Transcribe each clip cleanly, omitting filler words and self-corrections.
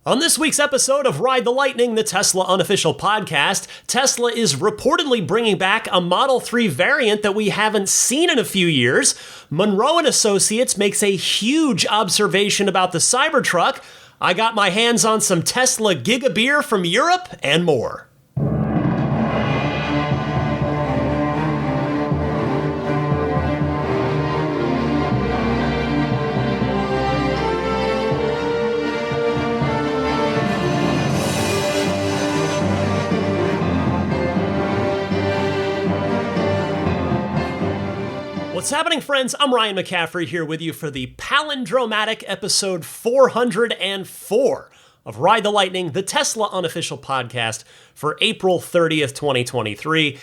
On this week's episode of Ride the Lightning, the Tesla unofficial podcast, Tesla is reportedly bringing back a Model 3 variant that we haven't seen in a few years. Munro and Associates makes a huge observation about the Cybertruck. I got my hands on some Tesla GigaBier from Europe, and more. What's happening, friends? I'm Ryan McCaffrey here with you for the palindromatic episode 404 of Ride the Lightning, the Tesla unofficial podcast for April 30th, 2023.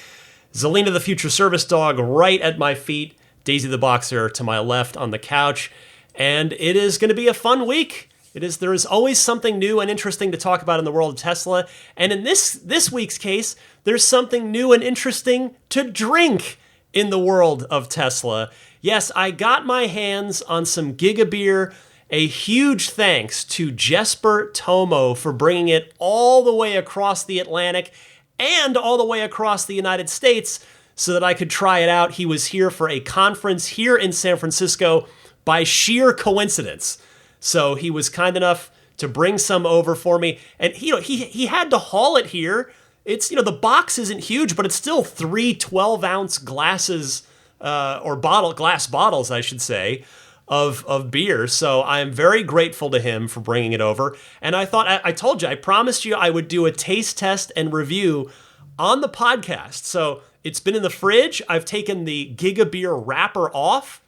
Zelina the future service dog right at my feet, Daisy the boxer to my left on the couch, and it is going to be a fun week. There is always something new and interesting to talk about in the world of Tesla, and in this week's case, there's something new and interesting to drink in the world of Tesla. Yes, I got my hands on some GigaBier. A huge thanks to Jesper Tomo for bringing it all the way across the Atlantic and all the way across the United States so that I could try it out. He was here for a conference here in San Francisco by sheer coincidence. So he was kind enough to bring some over for me. And he had to haul it here. It's, the box isn't huge, but it's still 3 12-ounce glasses, or glass bottles, I should say, of beer. So I am very grateful to him for bringing it over. And I thought, I promised you I would do a taste test and review on the podcast. So it's been in the fridge. I've taken the GigaBier wrapper off.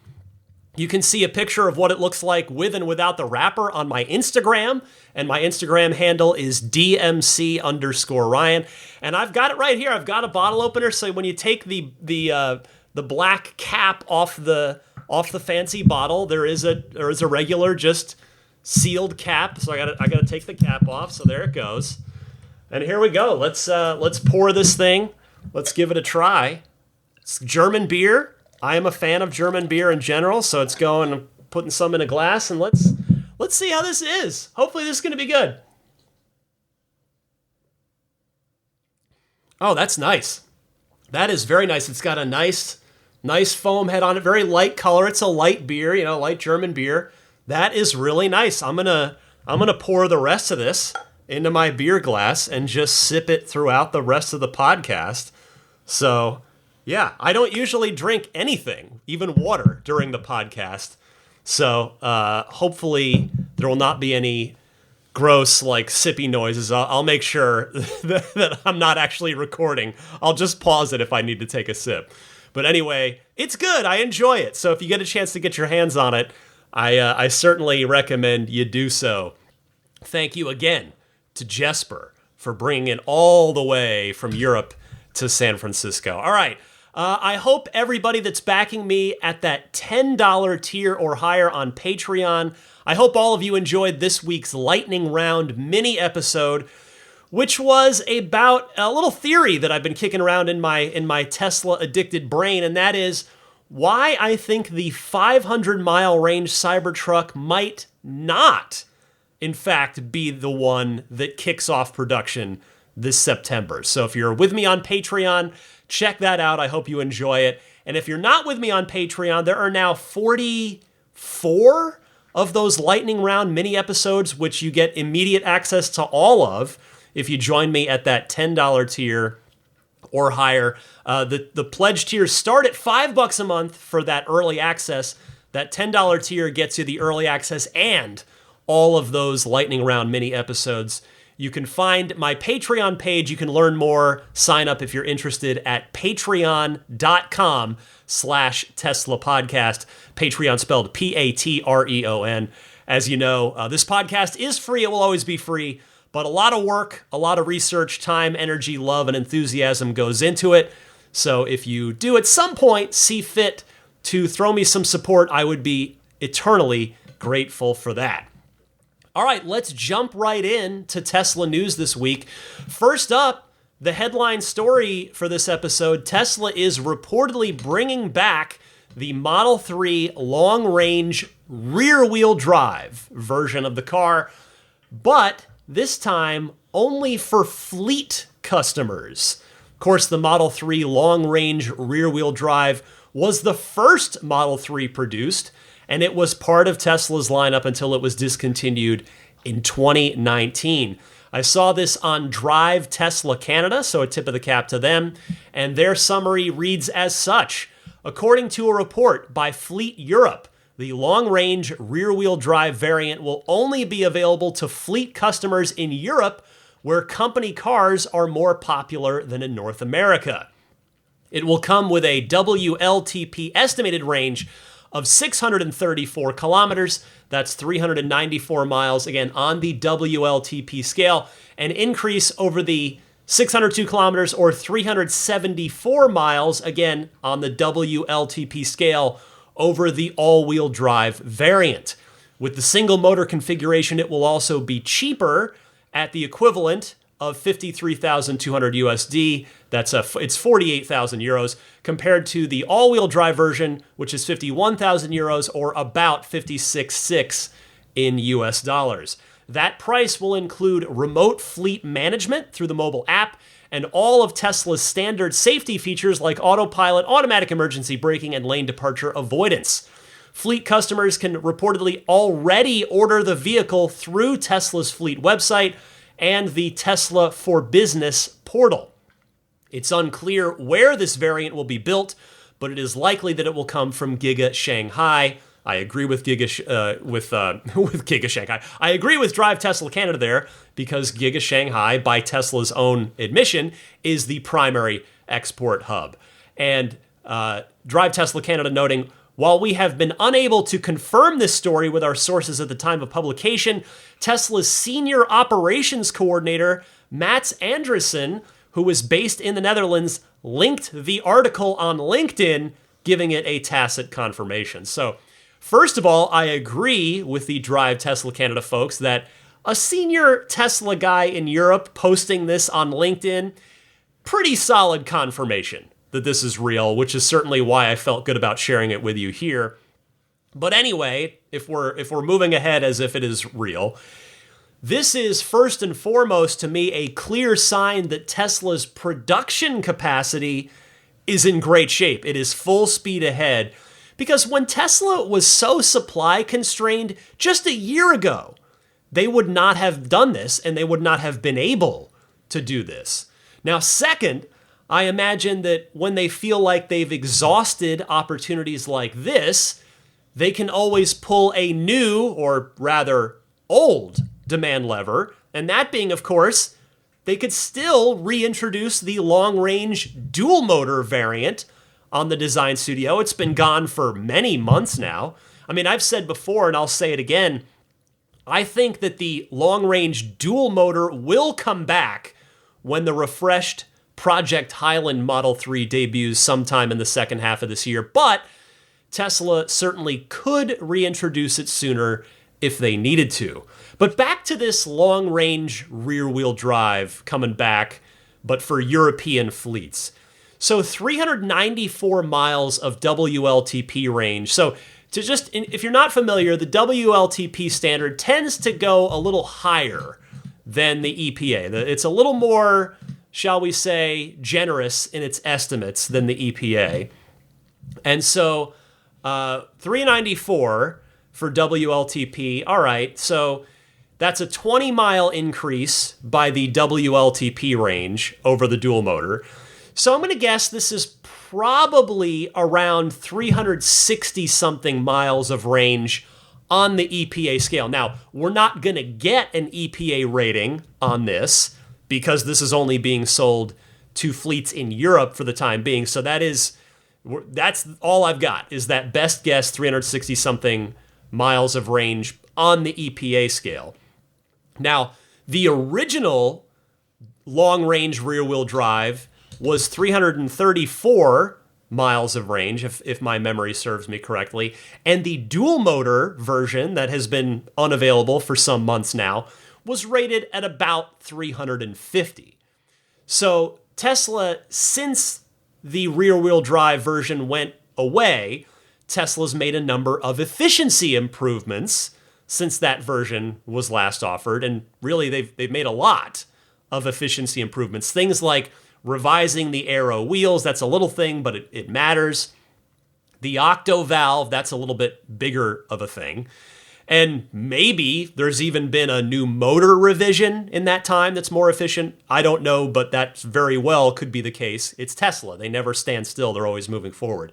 You can see a picture of what it looks like with and without the wrapper on my Instagram, and my Instagram handle is DMC_Ryan. And I've got it right here. I've got a bottle opener, so when you take the black cap off the fancy bottle, there is a regular just sealed cap. So I gotta take the cap off. So there it goes. And here we go. Let's pour this thing. Let's give it a try. It's German beer. I am a fan of German beer in general, so it's going, putting some in a glass, and let's see how this is. Hopefully this is going to be good. Oh, that's nice. That is very nice. It's got a nice foam head on it, very light color. It's a light beer, light German beer. That is really nice. I'm gonna pour the rest of this into my beer glass and just sip it throughout the rest of the podcast. So, yeah, I don't usually drink anything, even water, during the podcast. So hopefully there will not be any gross, sippy noises. I'll make sure that I'm not actually recording. I'll just pause it if I need to take a sip. But anyway, it's good. I enjoy it. So if you get a chance to get your hands on it, I certainly recommend you do so. Thank you again to Jesper for bringing it all the way from Europe to San Francisco. All right. I hope everybody that's backing me at that $10 tier or higher on Patreon, I hope all of you enjoyed this week's Lightning Round mini episode, which was about a little theory that I've been kicking around in my Tesla-addicted brain, and that is why I think the 500-mile range Cybertruck might not, in fact, be the one that kicks off production this September. So if you're with me on Patreon, check that out. I hope you enjoy it. And if you're not with me on Patreon, there are now 44 of those Lightning Round mini episodes, which you get immediate access to all of if you join me at that $10 tier or higher. The pledge tiers start at $5 a month for that early access. That $10 tier gets you the early access and all of those Lightning Round mini episodes. You can find my Patreon page. You can learn more. Sign up if you're interested at patreon.com/Tesla podcast. Patreon spelled Patreon. As you know, this podcast is free. It will always be free, but a lot of work, a lot of research, time, energy, love, and enthusiasm goes into it. So if you do at some point see fit to throw me some support, I would be eternally grateful for that. All right, let's jump right in to Tesla news this week. First up, the headline story for this episode, Tesla is reportedly bringing back the Model 3 long-range rear-wheel drive version of the car, but this time only for fleet customers. Of course, the Model 3 long-range rear-wheel drive was the first Model 3 produced, and it was part of Tesla's lineup until it was discontinued in 2019. I saw this on Drive Tesla Canada, so a tip of the cap to them, and their summary reads as such. According to a report by Fleet Europe, the long-range rear-wheel drive variant will only be available to fleet customers in Europe, where company cars are more popular than in North America. It will come with a WLTP estimated range of 634 kilometers. That's 394 miles, again, on the WLTP scale, an increase over the 602 kilometers or 374 miles, again, on the WLTP scale over the all-wheel drive variant. With the single motor configuration, it will also be cheaper at the equivalent of 53,200 USD. It's 48,000 euros compared to the all-wheel drive version, which is 51,000 euros or about 56,600 in US dollars. That price will include remote fleet management through the mobile app and all of Tesla's standard safety features like autopilot, automatic emergency braking, and lane departure avoidance. Fleet customers can reportedly already order the vehicle through Tesla's fleet website and the Tesla for Business portal. It's unclear where this variant will be built, but it is likely that it will come from Giga Shanghai. I agree with Giga with Giga Shanghai. I agree with Drive Tesla Canada there because Giga Shanghai, by Tesla's own admission, is the primary export hub. And Drive Tesla Canada noting, while we have been unable to confirm this story with our sources at the time of publication, Tesla's senior operations coordinator, Mats Andresen, who is based in the Netherlands, linked the article on LinkedIn, giving it a tacit confirmation. So, first of all, I agree with the Drive Tesla Canada folks that a senior Tesla guy in Europe posting this on LinkedIn, pretty solid confirmation that this is real, which is certainly why I felt good about sharing it with you here. But anyway, if we're moving ahead as if it is real, this is first and foremost to me a clear sign that Tesla's production capacity is in great shape. It is full speed ahead. Because when Tesla was so supply constrained just a year ago, they would not have done this and they would not have been able to do this. Now, second, I imagine that when they feel like they've exhausted opportunities like this, they can always pull a new, or rather old, demand lever, and that being, of course, they could still reintroduce the long-range dual-motor variant on the design studio. It's been gone for many months now. I mean, I've said before, and I'll say it again, I think that the long-range dual-motor will come back when the refreshed Project Highland Model 3 debuts sometime in the second half of this year, but Tesla certainly could reintroduce it sooner if they needed to. But back to this long-range rear-wheel drive coming back, but for European fleets. So 394 miles of WLTP range. So if you're not familiar, the WLTP standard tends to go a little higher than the EPA. It's a little more, shall we say, generous in its estimates than the EPA. And so 394 for WLTP. All right, so that's a 20-mile increase by the WLTP range over the dual motor. So I'm going to guess this is probably around 360-something miles of range on the EPA scale. Now, we're not going to get an EPA rating on this because this is only being sold to fleets in Europe for the time being. So that's all I've got is that best guess 360-something miles of range on the EPA scale. Now, the original long-range rear-wheel drive was 334 miles of range, if my memory serves me correctly. And the dual-motor version that has been unavailable for some months now was rated at about 350. So Tesla, since the rear-wheel drive version went away, Tesla's made a number of efficiency improvements since that version was last offered. And really, they've made a lot of efficiency improvements. Things like revising the aero wheels, that's a little thing, but it matters. The octo valve, that's a little bit bigger of a thing. And maybe there's even been a new motor revision in that time that's more efficient. I don't know, but that very well could be the case. It's Tesla. They never stand still. They're always moving forward.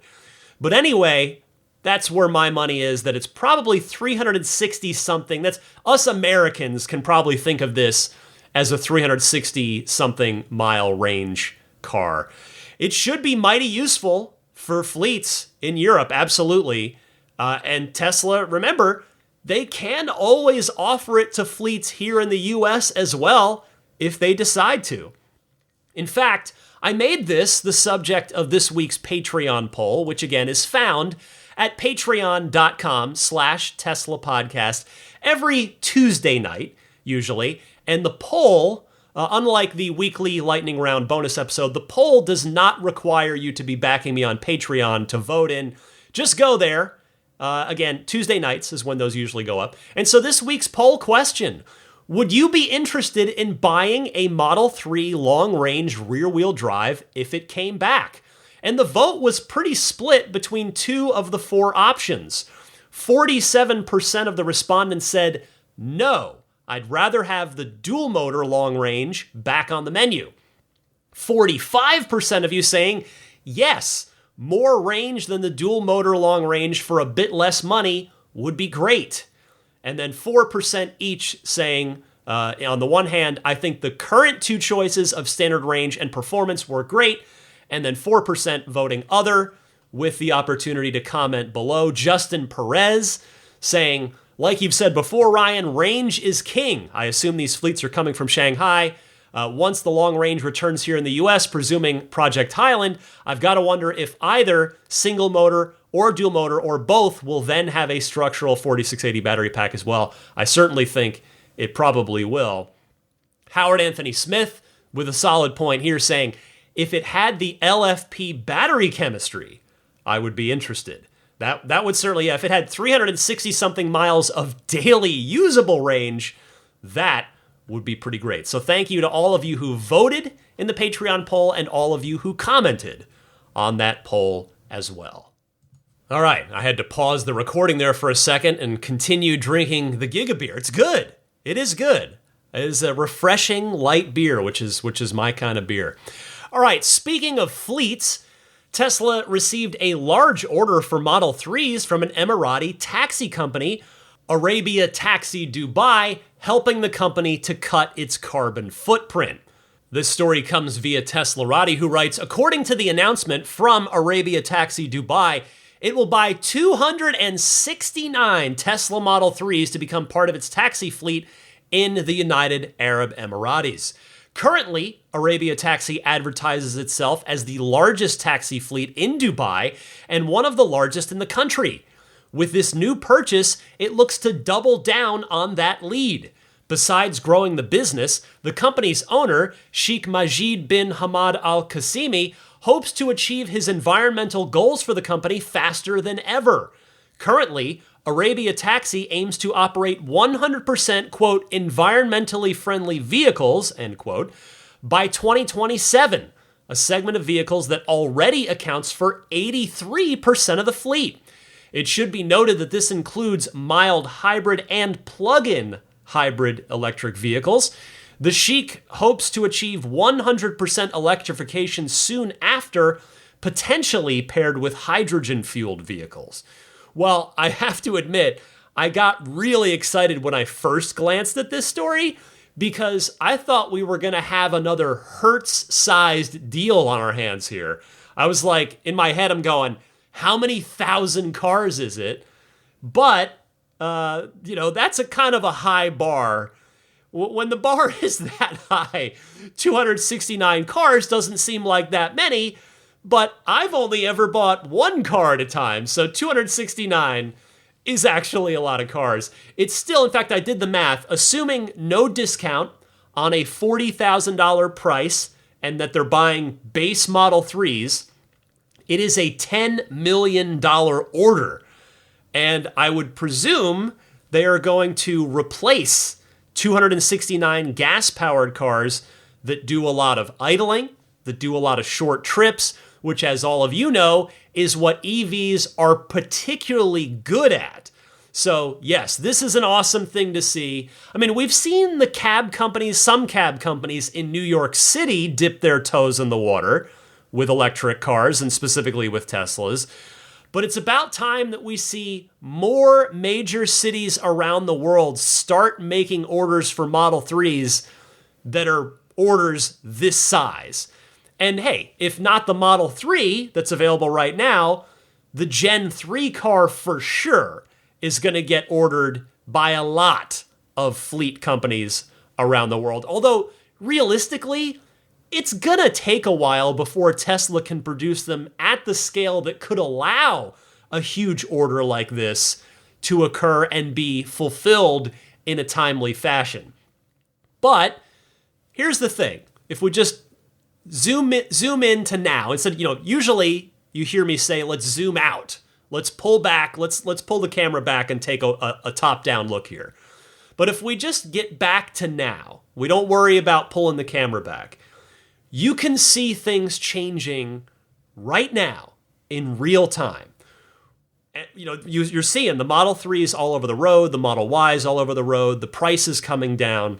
But anyway, that's where my money is, that it's probably 360 something. That's us Americans can probably think of this as a 360 something mile range car. It should be mighty useful for fleets in Europe, absolutely. And Tesla, remember, they can always offer it to fleets here in the US as well if they decide to. In fact, I made this the subject of this week's Patreon poll, which again is found at patreon.com/Tesla podcast every Tuesday night, usually. And the poll, unlike the weekly lightning round bonus episode, the poll does not require you to be backing me on Patreon to vote in. Just go there. Again, Tuesday nights is when those usually go up. And so this week's poll question: would you be interested in buying a Model 3 long-range rear-wheel drive if it came back? And the vote was pretty split between two of the four options. 47% of the respondents said, no, I'd rather have the dual-motor long-range back on the menu. 45% of you saying, yes, more range than the dual-motor long-range for a bit less money would be great. And then 4% each saying, on the one hand, I think the current two choices of standard range and performance were great, and then 4% voting other, with the opportunity to comment below. Justin Perez saying, like you've said before, Ryan, range is king. I assume these fleets are coming from Shanghai. Once the long range returns here in the US, presuming Project Highland, I've got to wonder if either single motor or dual motor or both will then have a structural 4680 battery pack as well. I certainly think it probably will. Howard Anthony Smith with a solid point here saying, if it had the LFP battery chemistry, I would be interested. That would certainly, if it had 360 something miles of daily usable range, that would be pretty great. So thank you to all of you who voted in the Patreon poll and all of you who commented on that poll as well. All right, I had to pause the recording there for a second and continue drinking the GigaBier. It's good. It is good. It is a refreshing light beer, which is my kind of beer. All right, speaking of fleets, Tesla received a large order for Model 3s from an Emirati taxi company, Arabia Taxi Dubai, helping the company to cut its carbon footprint. This story comes via Teslarati, who writes, according to the announcement from Arabia Taxi Dubai, it will buy 269 Tesla Model 3s to become part of its taxi fleet in the United Arab Emirates. Currently, Arabia Taxi advertises itself as the largest taxi fleet in Dubai and one of the largest in the country. With this new purchase, it looks to double down on that lead. Besides growing the business, the company's owner, Sheikh Majid bin Hamad Al Qasimi, hopes to achieve his environmental goals for the company faster than ever. Currently, Arabia Taxi aims to operate 100%, quote, environmentally friendly vehicles, end quote, by 2027, a segment of vehicles that already accounts for 83% of the fleet. It should be noted that this includes mild hybrid and plug-in hybrid electric vehicles. The Sheikh hopes to achieve 100% electrification soon after, potentially paired with hydrogen-fueled vehicles. Well, I have to admit, I got really excited when I first glanced at this story because I thought we were going to have another Hertz-sized deal on our hands here. I was like, in my head, I'm going, how many thousand cars is it? But, that's a kind of a high bar. When the bar is that high, 269 cars doesn't seem like that many, but I've only ever bought one car at a time, so 269 is actually a lot of cars. It's still, in fact, I did the math, assuming no discount on a $40,000 price and that they're buying base Model 3s, it is a $10 million order. And I would presume they are going to replace 269 gas-powered cars that do a lot of idling, that do a lot of short trips, which, as all of you know, is what EVs are particularly good at. So, yes, this is an awesome thing to see. I mean, we've seen the some cab companies in New York City dip their toes in the water with electric cars, and specifically with Teslas. But it's about time that we see more major cities around the world start making orders for Model 3s that are orders this size. And hey, if not the Model 3 that's available right now, the Gen 3 car for sure is going to get ordered by a lot of fleet companies around the world. Although, realistically, it's going to take a while before Tesla can produce them at the scale that could allow a huge order like this to occur and be fulfilled in a timely fashion. But here's the thing. If we just zoom in to now, instead, usually you hear me say, let's zoom out. Let's pull back. Let's pull the camera back and take a top-down look here. But if we just get back to now, we don't worry about pulling the camera back. You can see things changing right now in real time. And, you're seeing the Model 3s all over the road, the Model Ys all over the road, the prices coming down.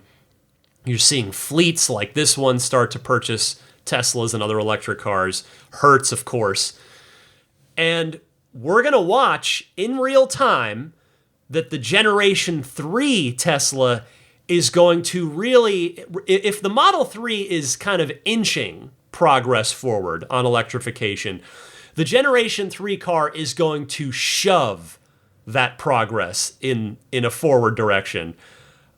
You're seeing fleets like this one start to purchase Teslas and other electric cars. Hertz, of course. And we're going to watch in real time that the Generation 3 Tesla is going to really, if the Model 3 is kind of inching progress forward on electrification, the Generation 3 car is going to shove that progress in a forward direction.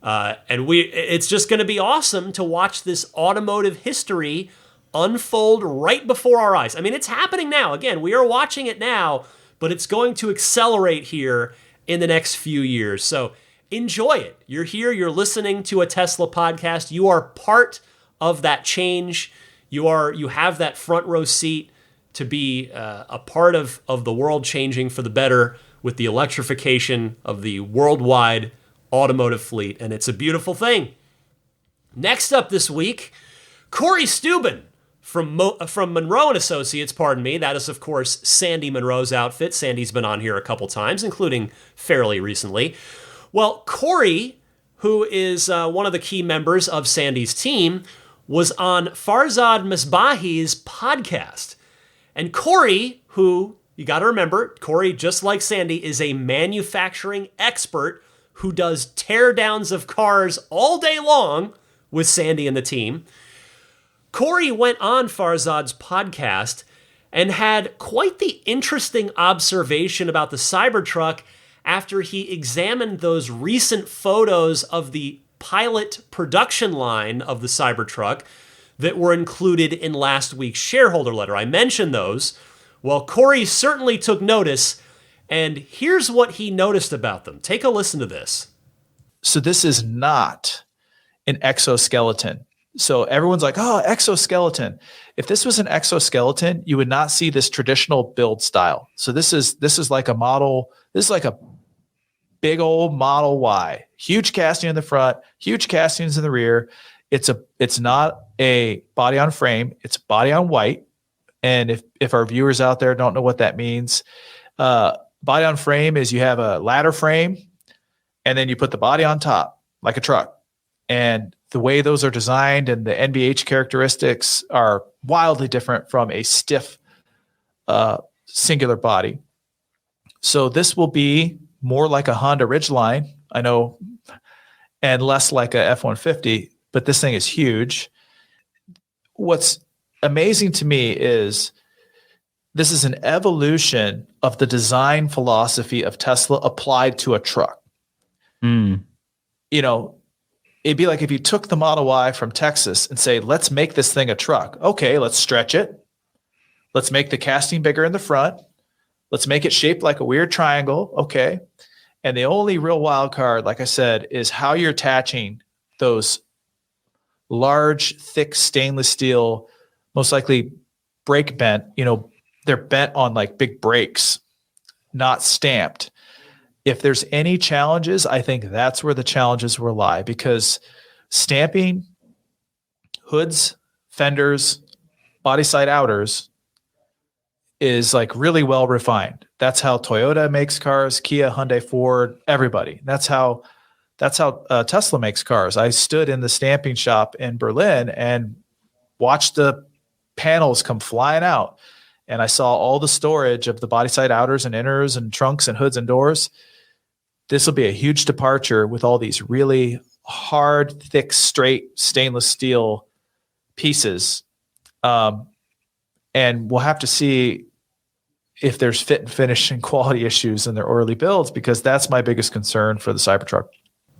And it's just going to be awesome to watch this automotive history unfold right before our eyes. I mean, it's happening now. Again, we are watching it now, but it's going to accelerate here in the next few years. So enjoy it. You're here, you're listening to a Tesla podcast. You are part of that change. You have that front row seat to be a part of the world changing for the better with the electrification of the worldwide automotive fleet. And it's a beautiful thing. Next up this week, Corey Steuben from Munro and Associates, that is, of course, Sandy Munro's outfit. Sandy's been on here a couple times, including fairly recently. Well, Corey, who is one of the key members of Sandy's team, was on Farzad Misbahi's podcast. And Corey, who, you got to remember, Corey, just like Sandy, is a manufacturing expert who does teardowns of cars all day long with Sandy and the team. Corey went on Farzad's podcast and had quite the interesting observation about the Cybertruck after he examined those recent photos of the pilot production line of the Cybertruck that were included in last week's shareholder letter. I mentioned those. Well, Corey certainly took notice, and here's what he noticed about them. Take a listen to this. So this is not an exoskeleton. So everyone's like, oh, exoskeleton. If this was an exoskeleton, you would not see this traditional build style. So this is like a model. This is like a big old Model Y, huge casting in the front, huge castings in the rear. It's not a body on frame. It's body on white. And if our viewers out there don't know what that means, body on frame is you have a ladder frame and then you put the body on top like a truck. And the way those are designed and the NVH characteristics are wildly different from a stiff singular body. So this will be more like a Honda Ridgeline, I know, and less like a F-150, but this thing is huge. What's amazing to me is this is an evolution of the design philosophy of Tesla applied to a truck. It'd be like if you took the Model Y from Texas and say, let's make this thing a truck. Okay, let's stretch it. Let's make the casting bigger in the front. Let's make it shaped like a weird triangle. Okay. And the only real wild card, like I said, is how you're attaching those large, thick stainless steel, most likely brake bent. They're bent on like big brakes, not stamped. if there's any challenges, I think that's where the challenges will lie, because stamping hoods, fenders, body side outers is like really well refined. That's how Toyota makes cars, Kia, Hyundai, Ford, everybody. That's how Tesla makes cars. I stood in the stamping shop in Berlin and watched the panels come flying out. And I saw all the storage of the body side outers and inners and trunks and hoods and doors. This will be a huge departure with all these really hard, thick, straight stainless steel pieces. And we'll have to see if there's fit and finish and quality issues in their early builds, because that's my biggest concern for the Cybertruck.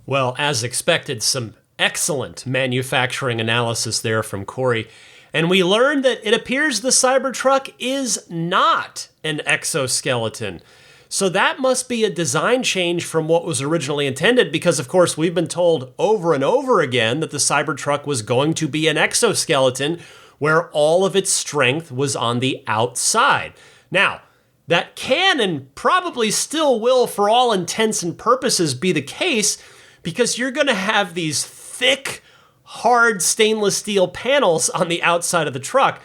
Well, as expected, some excellent manufacturing analysis there from Corey. And we learned that it appears the Cybertruck is not an exoskeleton. So that must be a design change from what was originally intended, because, of course, we've been told over and over again that the Cybertruck was going to be an exoskeleton where all of its strength was on the outside. Now, that can and probably still will, for all intents and purposes, be the case, because you're going to have these thick, hard stainless steel panels on the outside of the truck.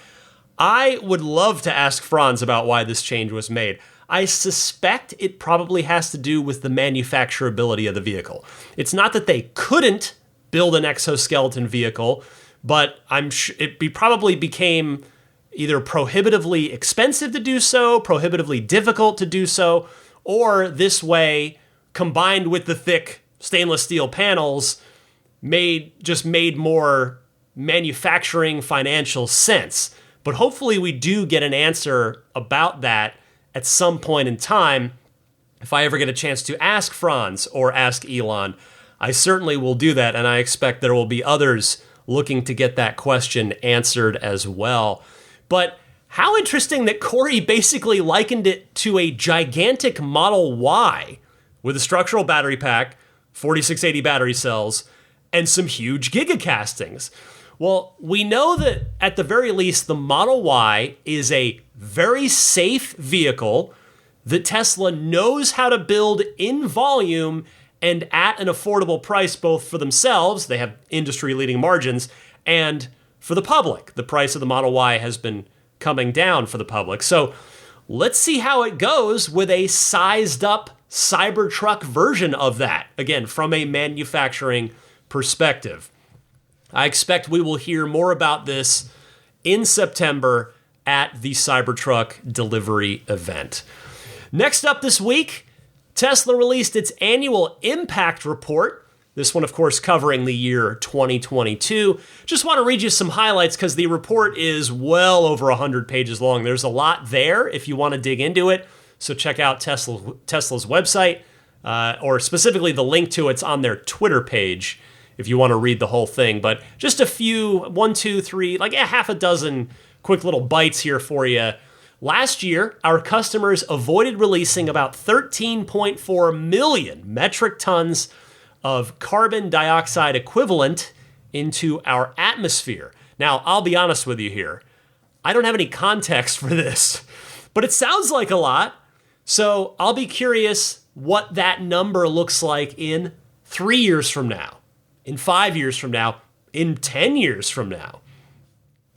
I would love to ask Franz about why this change was made. I suspect it probably has to do with the manufacturability of the vehicle. It's not that they couldn't build an exoskeleton vehicle, but I'm sure it probably became either prohibitively expensive to do so, prohibitively difficult to do so, or this way, combined with the thick stainless steel panels, made more manufacturing financial sense. But hopefully we do get an answer about that at some point in time. If I ever get a chance to ask Franz or ask Elon, I certainly will do that, and I expect there will be others looking to get that question answered as well. But how interesting that Corey basically likened it to a gigantic Model Y with a structural battery pack, 4680 battery cells, and some huge Giga castings. Well, we know that at the very least, the Model Y is a very safe vehicle that Tesla knows how to build in volume and at an affordable price, both for themselves, they have industry-leading margins, and for the public. The price of the Model Y has been coming down for the public. So let's see how it goes with a sized-up Cybertruck version of that, again, from a manufacturing perspective. I expect we will hear more about this in September at the Cybertruck delivery event. Next up this week, Tesla released its annual impact report. This one, of course, covering the year 2022. Just want to read you some highlights because the report is well over 100 pages long. There's a lot there if you want to dig into it. So check out Tesla's website, or specifically the link to it's on their Twitter page if you want to read the whole thing. But just a few, 1, 2, 3, like a half a dozen quick little bites here for you. Last year, our customers avoided releasing about 13.4 million metric tons of carbon dioxide equivalent into our atmosphere. Now, I'll be honest with you here. I don't have any context for this, but it sounds like a lot. So I'll be curious what that number looks like in 3 years from now, in 5 years from now, in 10 years from now.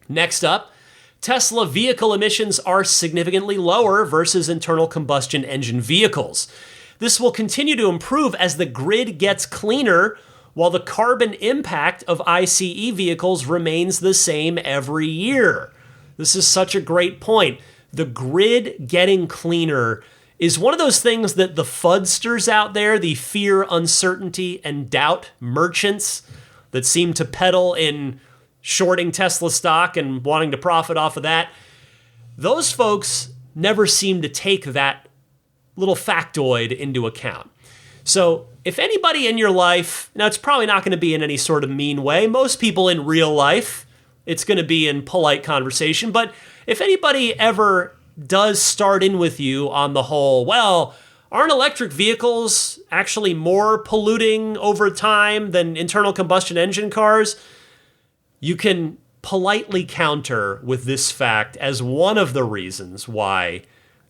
Next up, Tesla vehicle emissions are significantly lower versus internal combustion engine vehicles. This will continue to improve as the grid gets cleaner, while the carbon impact of ICE vehicles remains the same every year. This is such a great point. The grid getting cleaner is one of those things that the FUDsters out there, the fear, uncertainty, and doubt merchants that seem to peddle in shorting Tesla stock and wanting to profit off of that, those folks never seem to take that little factoid into account. So if anybody in your life, now it's probably not going to be in any sort of mean way. Most people in real life, it's going to be in polite conversation. But if anybody ever does start in with you on the whole, well, aren't electric vehicles actually more polluting over time than internal combustion engine cars? You can politely counter with this fact as one of the reasons why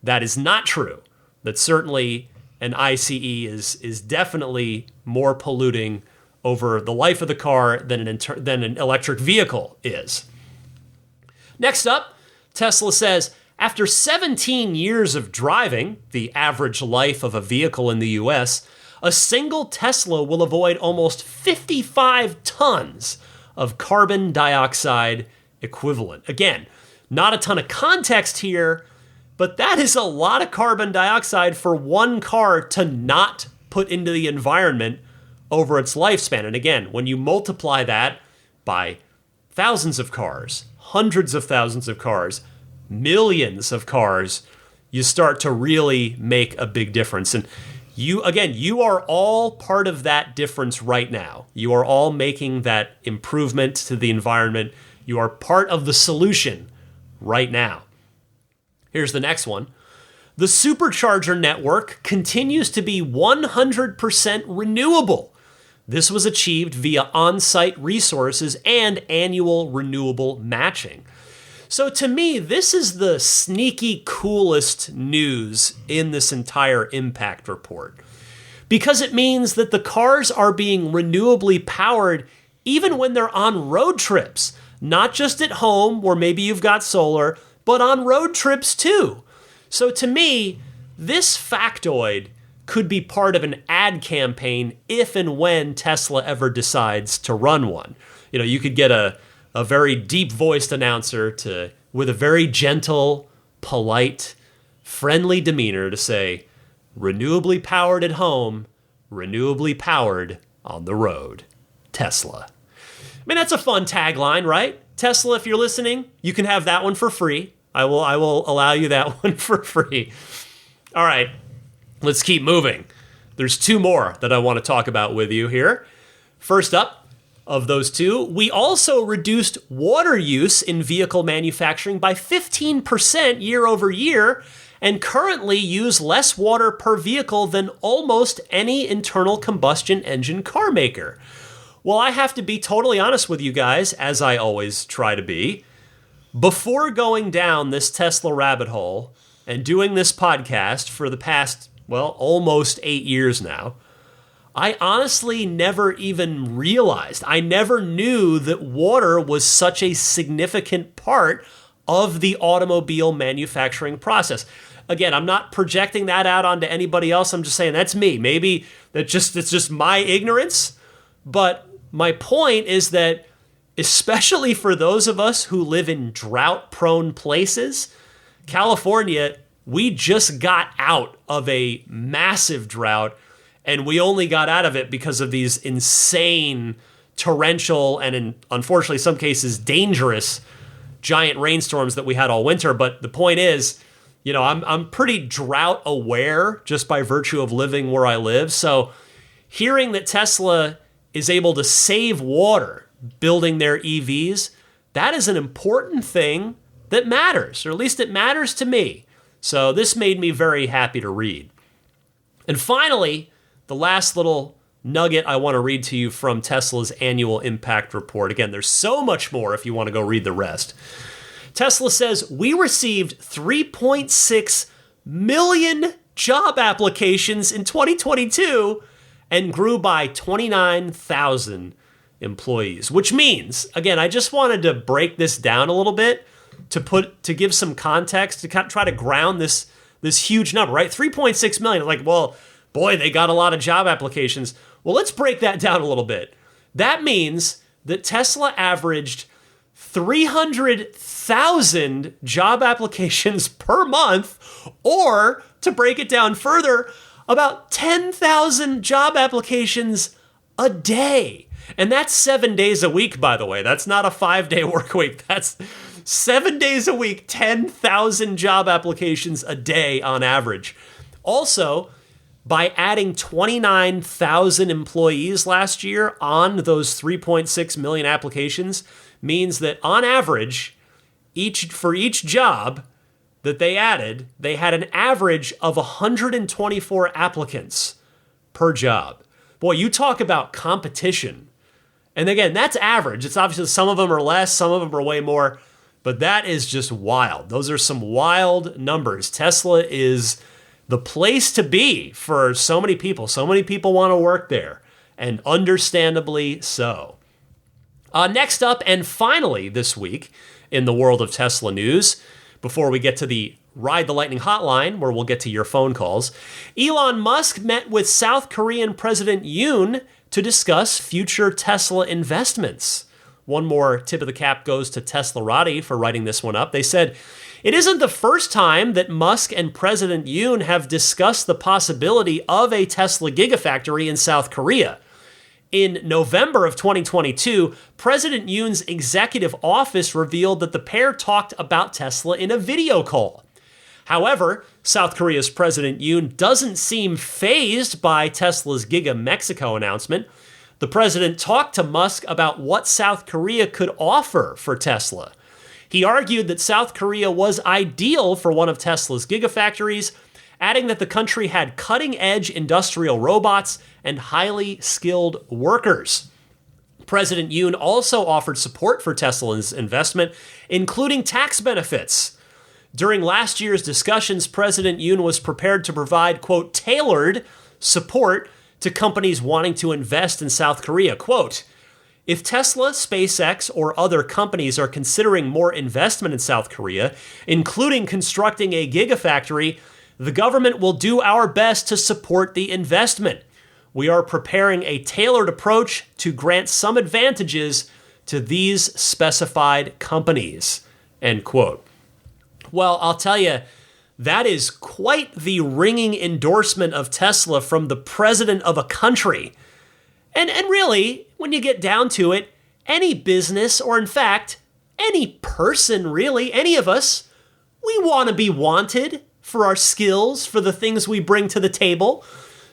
that is not true. That certainly an ICE is definitely more polluting over the life of the car than an electric vehicle is. Next up, Tesla says, after 17 years of driving, the average life of a vehicle in the US, a single Tesla will avoid almost 55 tons of carbon dioxide equivalent. Again, not a ton of context here, but that is a lot of carbon dioxide for one car to not put into the environment over its lifespan. And again, when you multiply that by thousands of cars, hundreds of thousands of cars, millions of cars, you start to really make a big difference. And you are all part of that difference right now. You are all making that improvement to the environment. You are part of the solution right now. Here's the next one. The supercharger network continues to be 100% renewable. This was achieved via on-site resources and annual renewable matching. So to me, this is the sneaky coolest news in this entire impact report, because it means that the cars are being renewably powered even when they're on road trips, not just at home where maybe you've got solar, but on road trips too. So to me, this factoid could be part of an ad campaign if and when Tesla ever decides to run one. You know, you could get a very deep-voiced announcer with a very gentle, polite, friendly demeanor to say, renewably powered at home, renewably powered on the road. Tesla. I mean, that's a fun tagline, right? Tesla, if you're listening, you can have that one for free. I will allow you that one for free. All right, let's keep moving. There's two more that I want to talk about with you here. First up, of those two, we also reduced water use in vehicle manufacturing by 15% year over year, and currently use less water per vehicle than almost any internal combustion engine car maker. Well, I have to be totally honest with you guys, as I always try to be. Before going down this Tesla rabbit hole and doing this podcast for the past, almost 8 years now, I honestly never even realized, I never knew that water was such a significant part of the automobile manufacturing process. Again, I'm not projecting that out onto anybody else. I'm just saying that's me. Maybe it's just my ignorance. But my point is that, especially for those of us who live in drought-prone places, California, we just got out of a massive drought. And we only got out of it because of these insane torrential and, in unfortunately, some cases, dangerous giant rainstorms that we had all winter. But the point is, I'm pretty drought aware just by virtue of living where I live. So hearing that Tesla is able to save water building their EVs, that is an important thing that matters, or at least it matters to me. So this made me very happy to read. And finally, the last little nugget I want to read to you from Tesla's annual impact report. Again, there's so much more if you want to go read the rest. Tesla says, we received 3.6 million job applications in 2022 and grew by 29,000 employees, which means, again, I just wanted to break this down a little bit to give some context, to try to ground this huge number, right? 3.6 million, like, well, boy, they got a lot of job applications. Well, let's break that down a little bit. That means that Tesla averaged 300,000 job applications per month, or to break it down further, about 10,000 job applications a day. And that's 7 days a week, by the way. That's not a 5-day work week. That's 7 days a week, 10,000 job applications a day on average. Also, by adding 29,000 employees last year on those 3.6 million applications means that on average, for each job that they added, they had an average of 124 applicants per job. Boy, you talk about competition. And again, that's average. It's obviously some of them are less, some of them are way more, but that is just wild. Those are some wild numbers. Tesla is the place to be for so many people. So many people want to work there, and understandably so. Next up, and finally this week in the world of Tesla news, before we get to the Ride the Lightning hotline, where we'll get to your phone calls, Elon Musk met with South Korean President Yoon to discuss future Tesla investments. One more tip of the cap goes to Teslarati for writing this one up. They said, it isn't the first time that Musk and President Yoon have discussed the possibility of a Tesla Gigafactory in South Korea. In November of 2022, President Yoon's executive office revealed that the pair talked about Tesla in a video call. However, South Korea's President Yoon doesn't seem fazed by Tesla's Giga Mexico announcement. The president talked to Musk about what South Korea could offer for Tesla. He argued that South Korea was ideal for one of Tesla's gigafactories, adding that the country had cutting-edge industrial robots and highly skilled workers. President Yoon also offered support for Tesla's investment, including tax benefits. During last year's discussions, President Yoon was prepared to provide, quote, tailored support to companies wanting to invest in South Korea. Quote, if Tesla, SpaceX, or other companies are considering more investment in South Korea, including constructing a gigafactory, the government will do our best to support the investment. We are preparing a tailored approach to grant some advantages to these specified companies, end quote. Well, I'll tell you, that is quite the ringing endorsement of Tesla from the president of a country. And really, when you get down to it, any business, or in fact, any person really, any of us, we want to be wanted for our skills, for the things we bring to the table.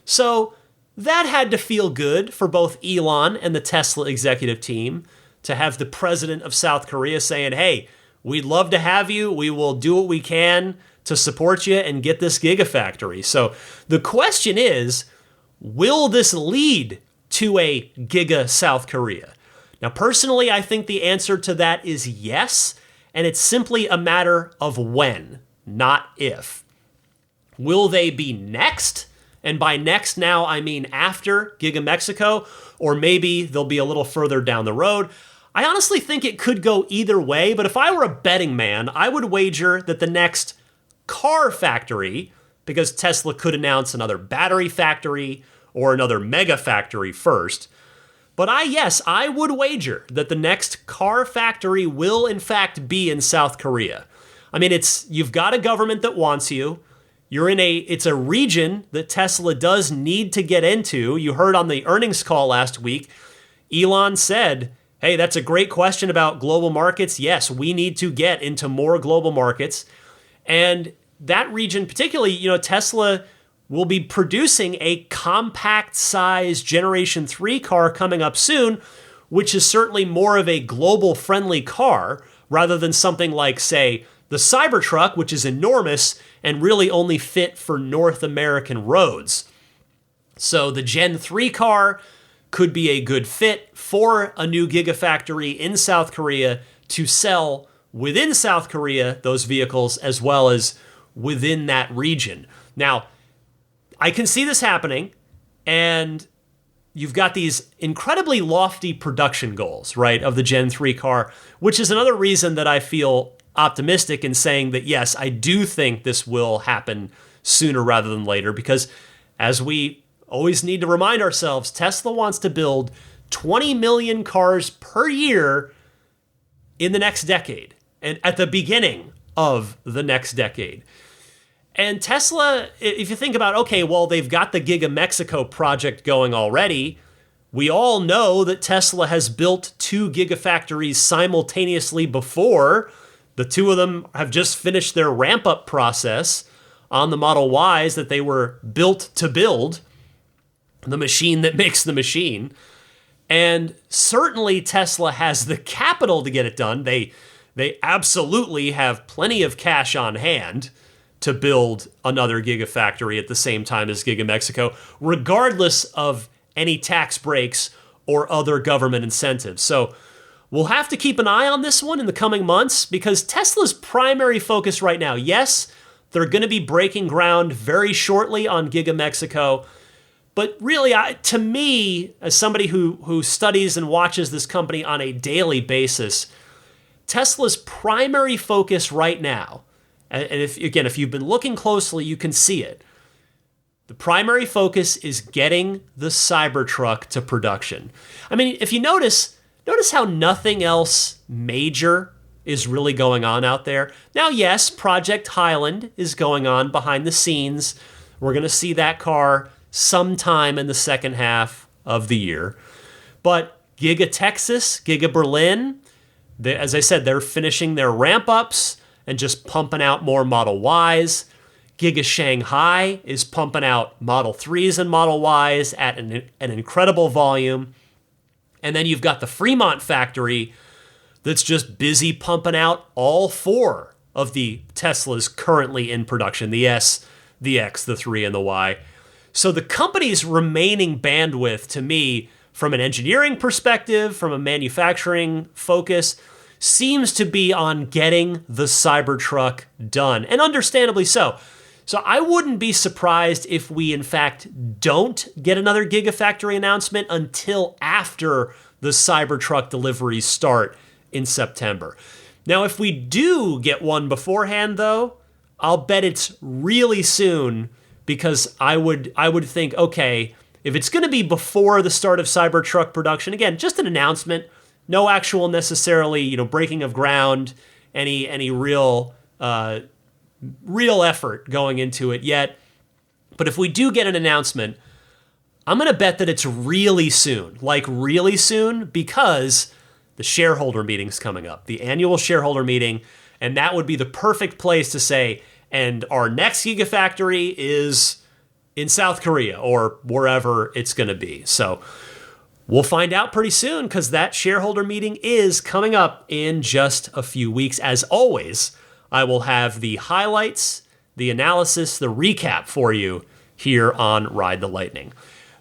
So that had to feel good for both Elon and the Tesla executive team to have the president of South Korea saying, hey, we'd love to have you. We will do what we can to support you and get this gigafactory. So the question is, will this lead to a Giga South Korea? Now, personally, I think the answer to that is yes, and it's simply a matter of when, not if. Will they be next? And by next now, I mean after Giga Mexico, or maybe they'll be a little further down the road. I honestly think it could go either way, but if I were a betting man, I would wager that the next car factory, because Tesla could announce another battery factory or another mega factory first, but I would wager that the next car factory will in fact be in South Korea. I mean, you've got a government that wants you. It's a region that Tesla does need to get into. You heard on the earnings call last week, Elon said, hey, that's a great question about global markets. Yes, we need to get into more global markets. And that region, particularly, Tesla will be producing a compact size Generation 3 car coming up soon, which is certainly more of a global friendly car rather than something like, say, the Cybertruck, which is enormous and really only fit for North American roads. So the Gen 3 car could be a good fit for a new gigafactory in South Korea to sell within South Korea those vehicles as well as within that region. Now, I can see this happening, and you've got these incredibly lofty production goals, right, of the Gen 3 car, which is another reason that I feel optimistic in saying that, yes, I do think this will happen sooner rather than later, because as we always need to remind ourselves, Tesla wants to build 20 million cars per year in the next decade, and at the beginning of the next decade. And Tesla, if you think about, okay, well, they've got the Giga Mexico project going already. We all know that Tesla has built 2 gigafactories simultaneously before. The 2 of them have just finished their ramp-up process on the Model Ys that they were built to build, the machine that makes the machine. And certainly Tesla has the capital to get it done. They absolutely have plenty of cash on hand to build another gigafactory at the same time as Giga Mexico, regardless of any tax breaks or other government incentives. So we'll have to keep an eye on this one in the coming months, because Tesla's primary focus right now, yes, They're going to be breaking ground very shortly on Giga Mexico. But really, to me, as somebody who studies and watches this company on a daily basis, Tesla's primary focus right now, and if you've been looking closely, you can see it. The primary focus is getting the Cybertruck to production. I mean, if you notice how nothing else major is really going on out there. Now, yes, Project Highland is going on behind the scenes. We're going to see that car sometime in the second half of the year. But Giga Texas, Giga Berlin, as I said, they're finishing their ramp-ups and just pumping out more Model Ys. Giga Shanghai is pumping out Model 3s and Model Ys at an incredible volume. And then you've got the Fremont factory that's just busy pumping out all 4 of the Teslas currently in production, the S, the X, the 3, and the Y. So the company's remaining bandwidth, to me, from an engineering perspective, from a manufacturing focus, seems to be on getting the Cybertruck done, and understandably so. So I wouldn't be surprised if we, in fact, don't get another Gigafactory announcement until after the Cybertruck deliveries start in September. Now, if we do get one beforehand, though, I'll bet it's really soon, because I would think, okay, if it's going to be before the start of Cybertruck production, again, just an announcement, no actual necessarily, breaking of ground, any real effort going into it yet. But if we do get an announcement, I'm going to bet that it's really soon, because the shareholder meeting's coming up, the annual shareholder meeting, and that would be the perfect place to say, and our next Gigafactory is in South Korea or wherever it's going to be. So we'll find out pretty soon, because that shareholder meeting is coming up in just a few weeks. As always, I will have the highlights, the analysis, the recap for you here on Ride the Lightning.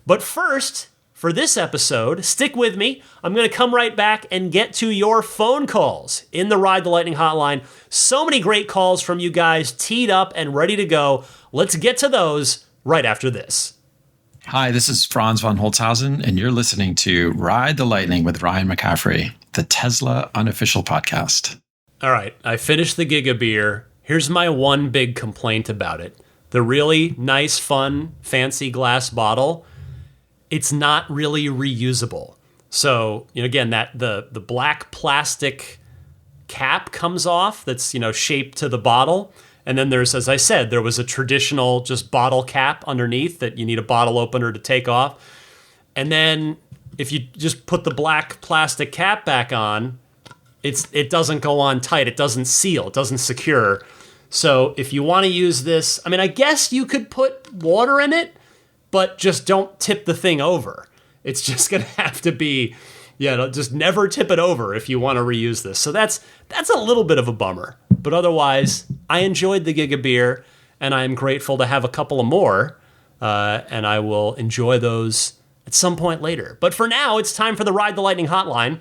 But first, for this episode, stick with me. I'm going to come right back and get to your phone calls in the Ride the Lightning hotline. So many great calls from you guys teed up and ready to go. Let's get to those right after this. Hi, this is Franz von Holzhausen, and you're listening to Ride the Lightning with Ryan McCaffrey, the Tesla unofficial podcast. All right, I finished the GigaBier. Here's my one big complaint about it. The really nice, fun, fancy glass bottle, it's not really reusable. So, again, that the black plastic cap comes off that's, shaped to the bottle. And then there's, as I said, there was a traditional just bottle cap underneath that you need a bottle opener to take off. And then if you just put the black plastic cap back on, it doesn't go on tight. It doesn't seal. It doesn't secure. So if you want to use this, I guess you could put water in it, but just don't tip the thing over. It's just going to have to be, just never tip it over if you want to reuse this. So that's a little bit of a bummer. But otherwise, I enjoyed the GigaBier, and I'm grateful to have a couple of more, and I will enjoy those at some point later. But for now, it's time for the Ride the Lightning hotline.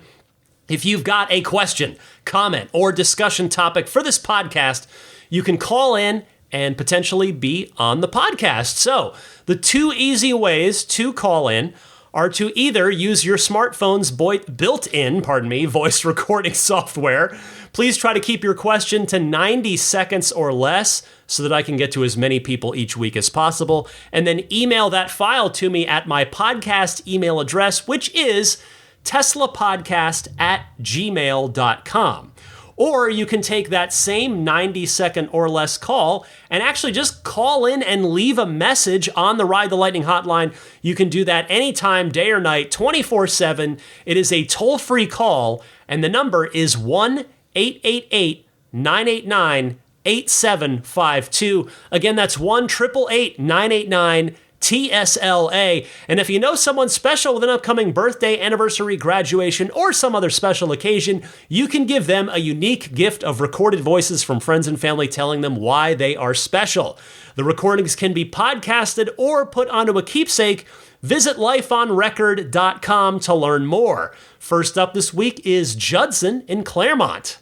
If you've got a question, comment, or discussion topic for this podcast, you can call in and potentially be on the podcast. So the 2 easy ways to call in are to either use your smartphone's built-in voice recording software. Please try to keep your question to 90 seconds or less so that I can get to as many people each week as possible. And then email that file to me at my podcast email address, which is teslapodcast@gmail.com. Or you can take that same 90-second or less call and actually just call in and leave a message on the Ride the Lightning hotline. You can do that anytime, day or night, 24/7. It is a toll-free call, and the number is 1-888-989-8752. Again, that's 1-888-989-8752. TSLA. And if you know someone special with an upcoming birthday, anniversary, graduation, or some other special occasion, you can give them a unique gift of recorded voices from friends and family telling them why they are special. The recordings can be podcasted or put onto a keepsake. Visit lifeonrecord.com to learn more. First up this week is Judson in Claremont.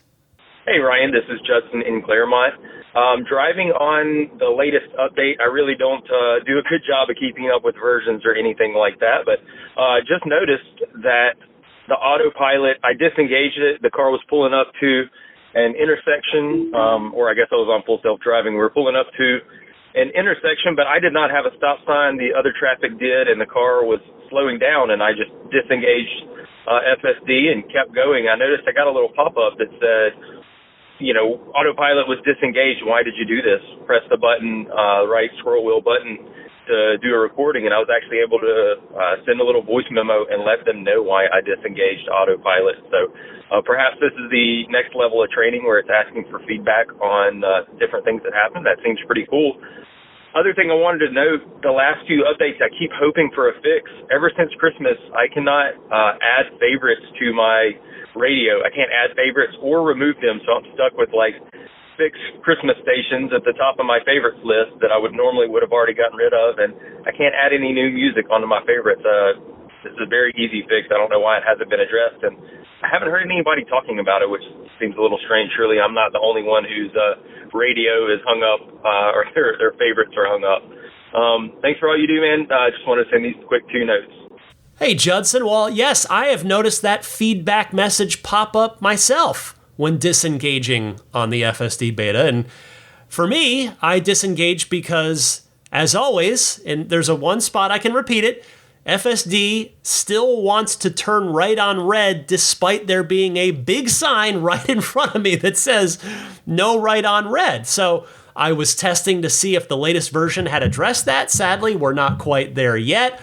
Hey, Ryan, this is Judson in Claremont. Driving on the latest update, I really don't do a good job of keeping up with versions or anything like that, but just noticed that the autopilot, I disengaged it. The car was pulling up to an intersection, or I guess I was on full self-driving. We were pulling up to an intersection, but I did not have a stop sign. The other traffic did, and the car was slowing down, and I just disengaged FSD and kept going. I noticed I got a little pop-up that said, autopilot was disengaged. Why did you do this? Press the button, right scroll wheel button to do a recording, and I was actually able to send a little voice memo and let them know why I disengaged autopilot. So perhaps this is the next level of training where it's asking for feedback on different things that happen. That seems pretty cool. Other thing I wanted to note, the last few updates, I keep hoping for a fix. Ever since Christmas, I cannot add favorites to my radio. I can't add favorites or remove them, so I'm stuck with like 6 Christmas stations at the top of my favorites list that I would have already gotten rid of, and I can't add any new music onto my favorites. This is a very easy fix. I don't know why it hasn't been addressed, and I haven't heard anybody talking about it, which seems a little strange. Surely I'm not the only one whose radio is hung up or their favorites are hung up. Thanks for all you do, man. I just want to send these quick 2 notes. Hey, Judson. Well, yes, I have noticed that feedback message pop up myself when disengaging on the FSD beta. And for me, I disengage because, as always, and there's a one spot I can repeat it, FSD still wants to turn right on red despite there being a big sign right in front of me that says no right on red. So I was testing to see if the latest version had addressed that. Sadly, we're not quite there yet.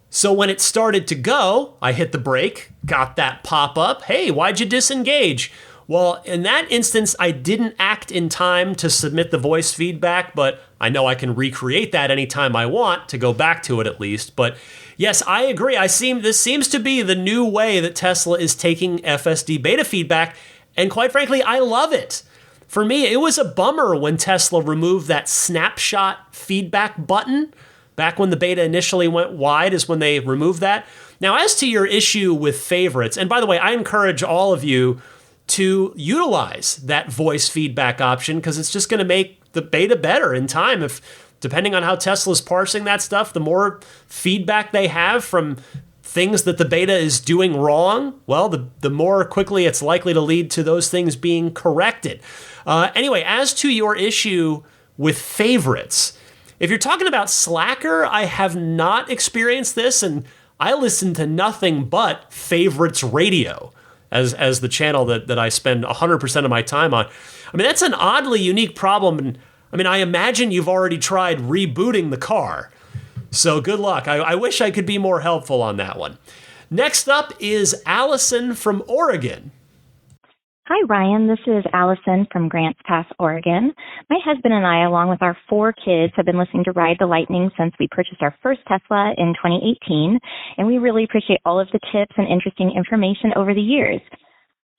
So when it started to go, I hit the brake, got that pop up. Hey, why'd you disengage? Well, in that instance, I didn't act in time to submit the voice feedback, but I know I can recreate that anytime I want to go back to it at least. But yes, I agree. This seems to be the new way that Tesla is taking FSD beta feedback, and quite frankly, I love it. For me, it was a bummer when Tesla removed that snapshot feedback button. Back when the beta initially went wide is when they removed that. Now, as to your issue with favorites, and by the way, I encourage all of you to utilize that voice feedback option because it's just going to make the beta better in time. If depending on how Tesla's parsing that stuff, the more feedback they have from things that the beta is doing wrong, well, the more quickly it's likely to lead to those things being corrected. Anyway, as to your issue with favorites, if you're talking about Slacker, I have not experienced this, and I listen to nothing but Favorites Radio as the channel that I spend 100% of my time on. I mean, that's an oddly unique problem. And I mean, I imagine you've already tried rebooting the car. So good luck. I wish I could be more helpful on that one. Next up is Allison from Oregon. Hi, Ryan. This is Allison from Grants Pass, Oregon. My husband and I, along with our 4 kids, have been listening to Ride the Lightning since we purchased our first Tesla in 2018, and we really appreciate all of the tips and interesting information over the years.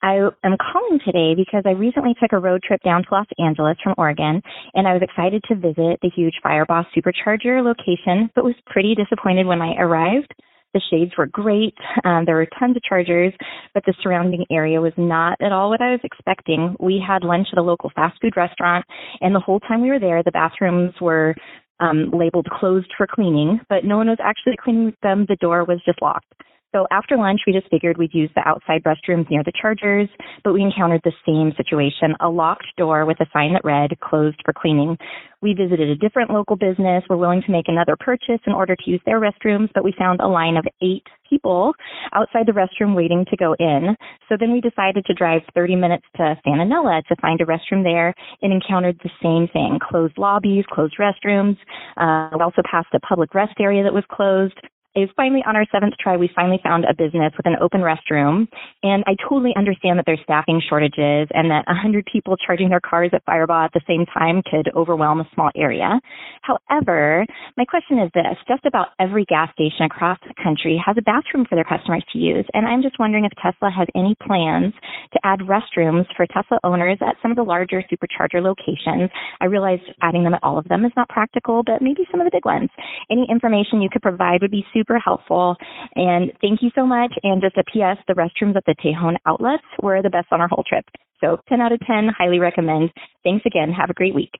I am calling today because I recently took a road trip down to Los Angeles from Oregon, and I was excited to visit the huge Fireboss supercharger location, but was pretty disappointed when I arrived. The shades were great. There were tons of chargers, but the surrounding area was not at all what I was expecting. We had lunch at a local fast food restaurant, and the whole time we were there, the bathrooms were labeled closed for cleaning, but no one was actually cleaning them. The door was just locked. So after lunch, we just figured we'd use the outside restrooms near the chargers, but we encountered the same situation, a locked door with a sign that read, closed for cleaning. We visited a different local business. We're willing to make another purchase in order to use their restrooms, but we found a line of 8 people outside the restroom waiting to go in. So then we decided to drive 30 minutes to Santa Nella to find a restroom there and encountered the same thing, closed lobbies, closed restrooms. We also passed a public rest area that was closed. It was finally on our 7th try, we finally found a business with an open restroom. And I totally understand that there's staffing shortages and that 100 people charging their cars at Fireball at the same time could overwhelm a small area. However, my question is this. Just about every gas station across the country has a bathroom for their customers to use. And I'm just wondering if Tesla has any plans to add restrooms for Tesla owners at some of the larger supercharger locations. I realize adding them at all of them is not practical, but maybe some of the big ones. Any information you could provide would be super helpful. And thank you so much. And just a PS, the restrooms at the Tejon outlets were the best on our whole trip. So 10 out of 10, highly recommend. Thanks again. Have a great week.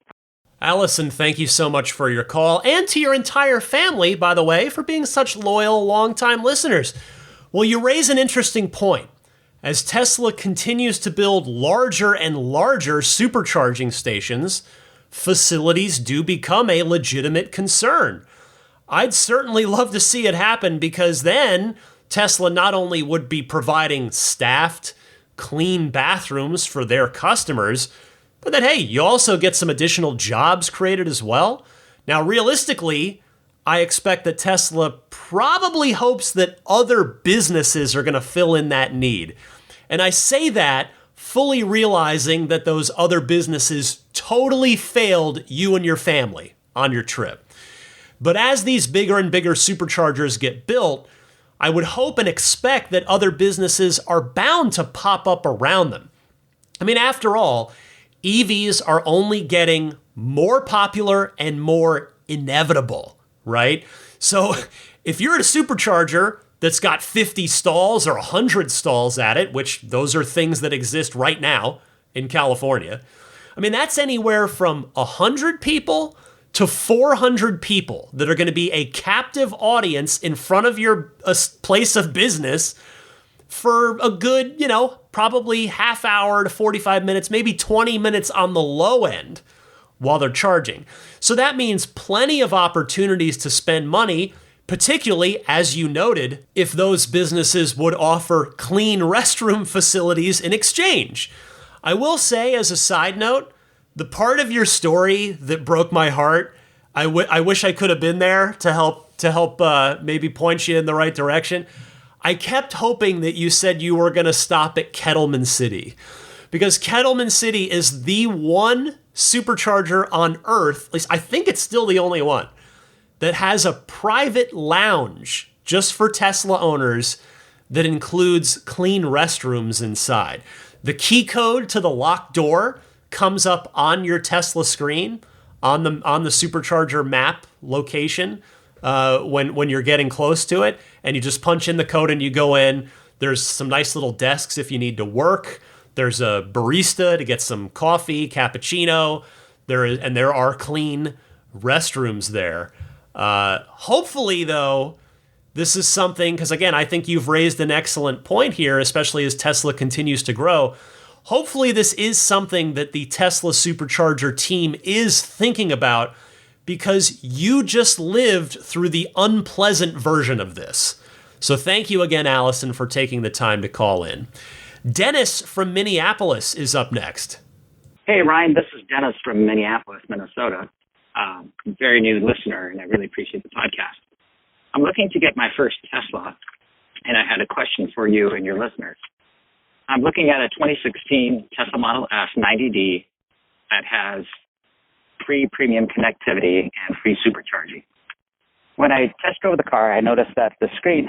Allison, thank you so much for your call, and to your entire family, by the way, for being such loyal, long-time listeners. Well, you raise an interesting point. As Tesla continues to build larger and larger supercharging stations, facilities do become a legitimate concern. I'd certainly love to see it happen, because then Tesla not only would be providing staffed, clean bathrooms for their customers, but then, hey, you also get some additional jobs created as well. Now, realistically, I expect that Tesla probably hopes that other businesses are going to fill in that need. And I say that fully realizing that those other businesses totally failed you and your family on your trip. But as these bigger and bigger superchargers get built, I would hope and expect that other businesses are bound to pop up around them. I mean, after all, EVs are only getting more popular and more inevitable, right? So if you're at a supercharger that's got 50 stalls or 100 stalls at it, which those are things that exist right now in California, I mean, that's anywhere from 100 people to 400 people that are going to be a captive audience in front of your place of business for a good, probably half hour to 45 minutes, maybe 20 minutes on the low end while they're charging. So that means plenty of opportunities to spend money, particularly, as you noted, if those businesses would offer clean restroom facilities in exchange. I will say, as a side note, the part of your story that broke my heart, I wish I could have been there to help maybe point you in the right direction. I kept hoping that you said you were going to stop at Kettleman City, because Kettleman City is the one supercharger on Earth, at least I think it's still the only one, that has a private lounge just for Tesla owners that includes clean restrooms inside. The key code to the locked door comes up on your Tesla screen on the supercharger map location when you're getting close to it, and you just punch in the code and you go in. There's some nice little desks if you need to work. There's a barista to get some coffee, cappuccino. There are clean restrooms there. Hopefully, though, this is something, because again, I think you've raised an excellent point here, especially as Tesla continues to grow. Hopefully, this is something that the Tesla Supercharger team is thinking about, because you just lived through the unpleasant version of this. So thank you again, Allison, for taking the time to call in. Dennis from Minneapolis is up next. Hey, Ryan, this is Dennis from Minneapolis, Minnesota. Very new listener, and I really appreciate the podcast. I'm looking to get my first Tesla, and I had a question for you and your listeners. I'm looking at a 2016 Tesla Model S 90D that has free premium connectivity and free supercharging. When I test drove the car, I noticed that the screen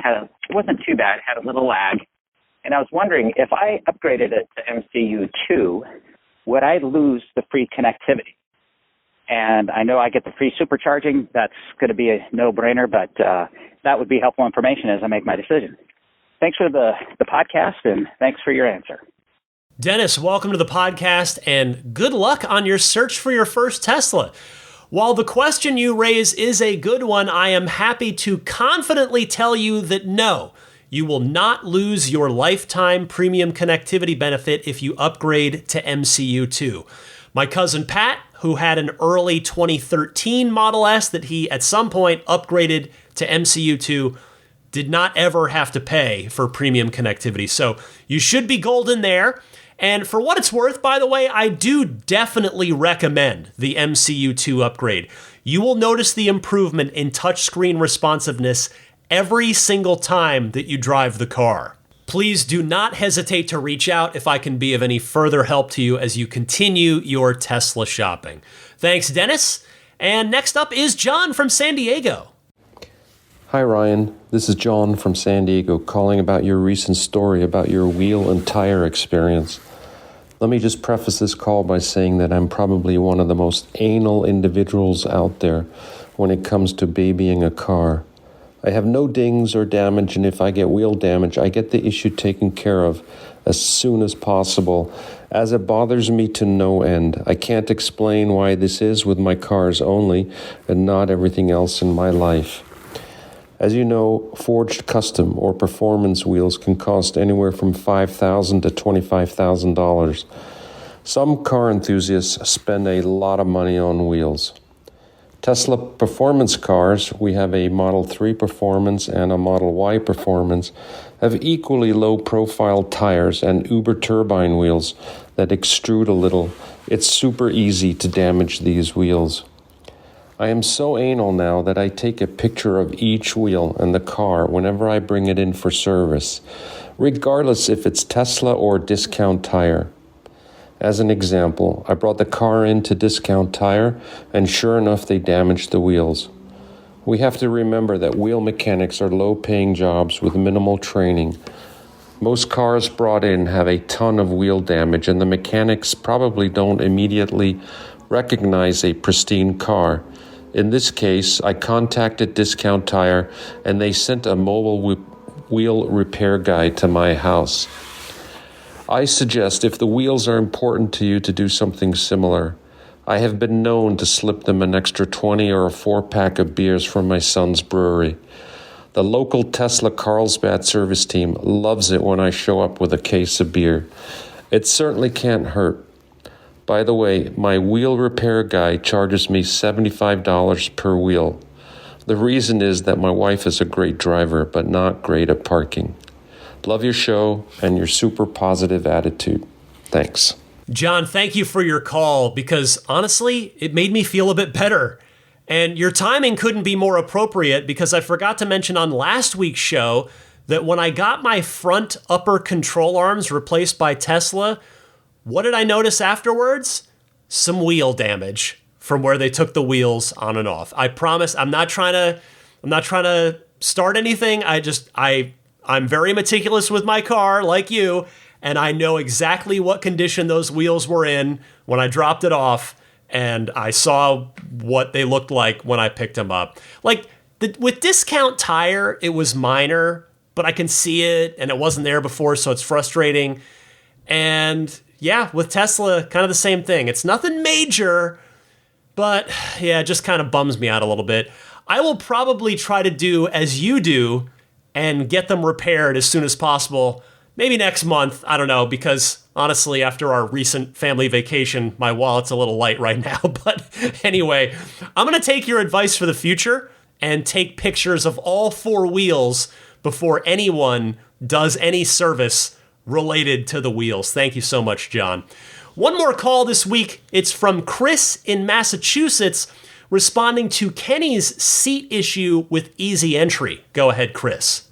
wasn't too bad, had a little lag, and I was wondering if I upgraded it to MCU2, would I lose the free connectivity? And I know I get the free supercharging. That's going to be a no-brainer, but that would be helpful information as I make my decision. Thanks for the podcast, and thanks for your answer. Dennis, welcome to the podcast, and good luck on your search for your first Tesla. While the question you raise is a good one, I am happy to confidently tell you that no, you will not lose your lifetime premium connectivity benefit if you upgrade to MCU2. My cousin Pat, who had an early 2013 Model S that he at some point upgraded to MCU2, did not ever have to pay for premium connectivity. So you should be golden there. And for what it's worth, by the way, I do definitely recommend the MCU2 upgrade. You will notice the improvement in touchscreen responsiveness every single time that you drive the car. Please do not hesitate to reach out if I can be of any further help to you as you continue your Tesla shopping. Thanks, Dennis. And next up is John from San Diego. Hi, Ryan. This is John from San Diego calling about your recent story about your wheel and tire experience. Let me just preface this call by saying that I'm probably one of the most anal individuals out there when it comes to babying a car. I have no dings or damage, and if I get wheel damage, I get the issue taken care of as soon as possible, as it bothers me to no end. I can't explain why this is with my cars only and not everything else in my life. As you know, forged custom or performance wheels can cost anywhere from $5,000 to $25,000. Some car enthusiasts spend a lot of money on wheels. Tesla performance cars, we have a Model 3 Performance and a Model Y Performance, have equally low-profile tires and uber turbine wheels that extrude a little. It's super easy to damage these wheels. I am so anal now that I take a picture of each wheel and the car whenever I bring it in for service, regardless if it's Tesla or Discount Tire. As an example, I brought the car in to Discount Tire, and sure enough, they damaged the wheels. We have to remember that wheel mechanics are low-paying jobs with minimal training. Most cars brought in have a ton of wheel damage, and the mechanics probably don't immediately recognize a pristine car. In this case, I contacted Discount Tire, and they sent a mobile wheel repair guy to my house. I suggest if the wheels are important to you to do something similar. I have been known to slip them an extra 20 or a 4-pack of beers from my son's brewery. The local Tesla Carlsbad service team loves it when I show up with a case of beer. It certainly can't hurt. By the way, my wheel repair guy charges me $75 per wheel. The reason is that my wife is a great driver, but not great at parking. Love your show and your super positive attitude. Thanks. John, thank you for your call because honestly, it made me feel a bit better. And your timing couldn't be more appropriate because I forgot to mention on last week's show that when I got my front upper control arms replaced by Tesla, what did I notice afterwards? Some wheel damage from where they took the wheels on and off. I promise I'm not trying to start anything. I'm very meticulous with my car, like you, and I know exactly what condition those wheels were in when I dropped it off, and I saw what they looked like when I picked them up. Like, with Discount Tire, it was minor, but I can see it, and it wasn't there before, so it's frustrating. And yeah, with Tesla, kind of the same thing. It's nothing major, but yeah, it just kind of bums me out a little bit. I will probably try to do as you do, and get them repaired as soon as possible. Maybe next month, I don't know, because honestly, after our recent family vacation, my wallet's a little light right now. But anyway, I'm going to take your advice for the future and take pictures of all 4 wheels before anyone does any service related to the wheels. Thank you so much, John. One more call this week. It's from Chris in Massachusetts, responding to Kenny's seat issue with easy entry. Go ahead, Chris.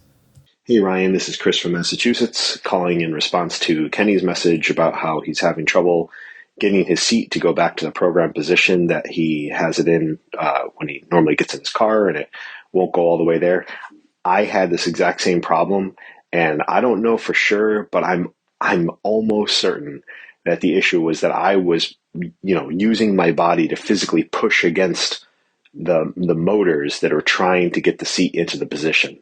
Hey, Ryan, this is Chris from Massachusetts, calling in response to Kenny's message about how he's having trouble getting his seat to go back to the program position that he has it in when he normally gets in his car, and it won't go all the way there. I had this exact same problem, and I don't know for sure, but I'm almost certain that the issue was that I was, using my body to physically push against the motors that are trying to get the seat into the position.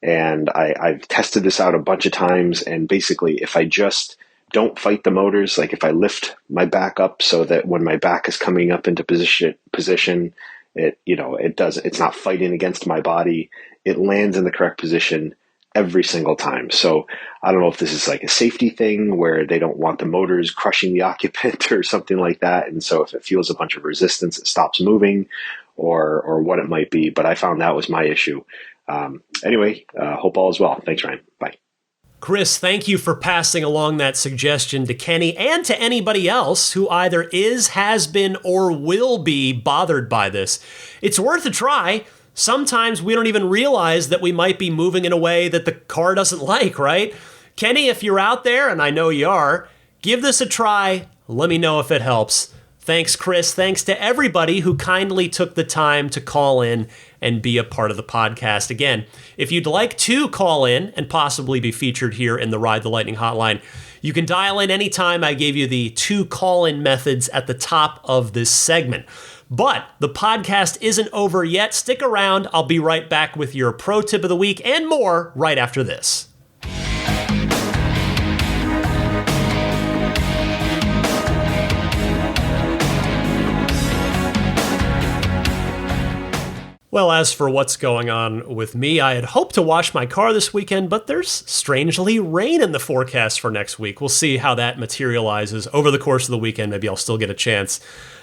And I've tested this out a bunch of times, and basically if I just don't fight the motors, like if I lift my back up so that when my back is coming up into position, it's not fighting against my body, it lands in the correct position every single time. So I don't know if this is like a safety thing where they don't want the motors crushing the occupant or something like that. And so if it feels a bunch of resistance, it stops moving, or what it might be. But I found that was my issue. Anyway, hope all is well. Thanks, Ryan. Bye. Chris, thank you for passing along that suggestion to Kenny and to anybody else who either is, has been, or will be bothered by this. It's worth a try. Sometimes we don't even realize that we might be moving in a way that the car doesn't like, right? Kenny, if you're out there, and I know you are, give this a try. Let me know if it helps. Thanks, Chris. Thanks to everybody who kindly took the time to call in and be a part of the podcast. Again, if you'd like to call in and possibly be featured here in the Ride the Lightning hotline, you can dial in anytime. I gave you the 2 call-in methods at the top of this segment. But the podcast isn't over yet. Stick around. I'll be right back with your pro tip of the week and more right after this. Well, as for what's going on with me, I had hoped to wash my car this weekend, but there's strangely rain in the forecast for next week. We'll see how that materializes over the course of the weekend. Maybe I'll still get a chance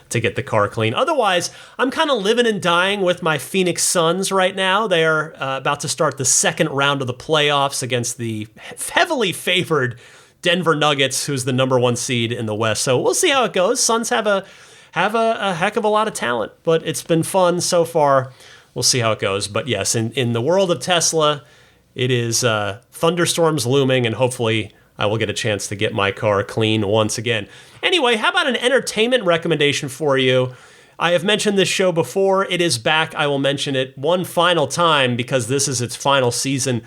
to get the car clean. Otherwise, I'm kind of living and dying with my Phoenix Suns right now. They are about to start the second round of the playoffs against the heavily favored Denver Nuggets, who's the number 1 seed in the West. So we'll see how it goes. Suns have a heck of a lot of talent, but it's been fun so far. We'll see how it goes. But yes, in the world of Tesla, it is thunderstorms looming, and hopefully I will get a chance to get my car clean once again. Anyway, how about an entertainment recommendation for you? I have mentioned this show before. It is back. I will mention it one final time because this is its final season.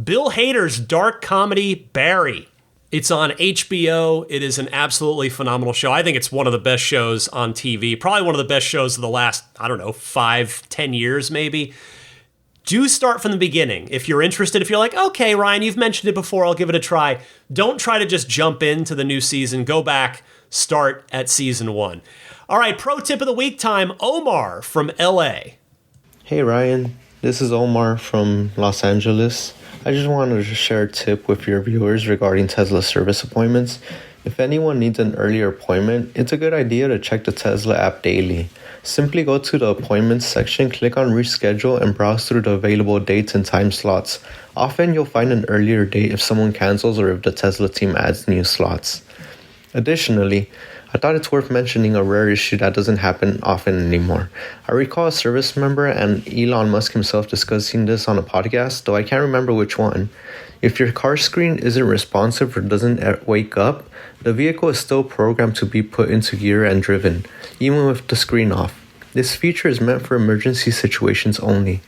Bill Hader's dark comedy, Barry. It's on HBO. It is an absolutely phenomenal show. I think it's one of the best shows on TV. Probably one of the best shows of the last, 5-10 years maybe. Do start from the beginning. If you're interested, if you're like, okay, Ryan, you've mentioned it before, I'll give it a try. Don't try to just jump into the new season. Go back, start at season 1. All right, pro tip of the week time, Omar from LA. Hey, Ryan. This is Omar from Los Angeles. I just wanted to share a tip with your viewers regarding Tesla service appointments. If anyone needs an earlier appointment, it's a good idea to check the Tesla app daily. Simply go to the appointments section, click on reschedule, and browse through the available dates and time slots. Often you'll find an earlier date if someone cancels or if the Tesla team adds new slots. Additionally, I thought it's worth mentioning a rare issue that doesn't happen often anymore. I recall a service member and Elon Musk himself discussing this on a podcast, though I can't remember which one. If your car screen isn't responsive or doesn't wake up, the vehicle is still programmed to be put into gear and driven, even with the screen off. This feature is meant for emergency situations only.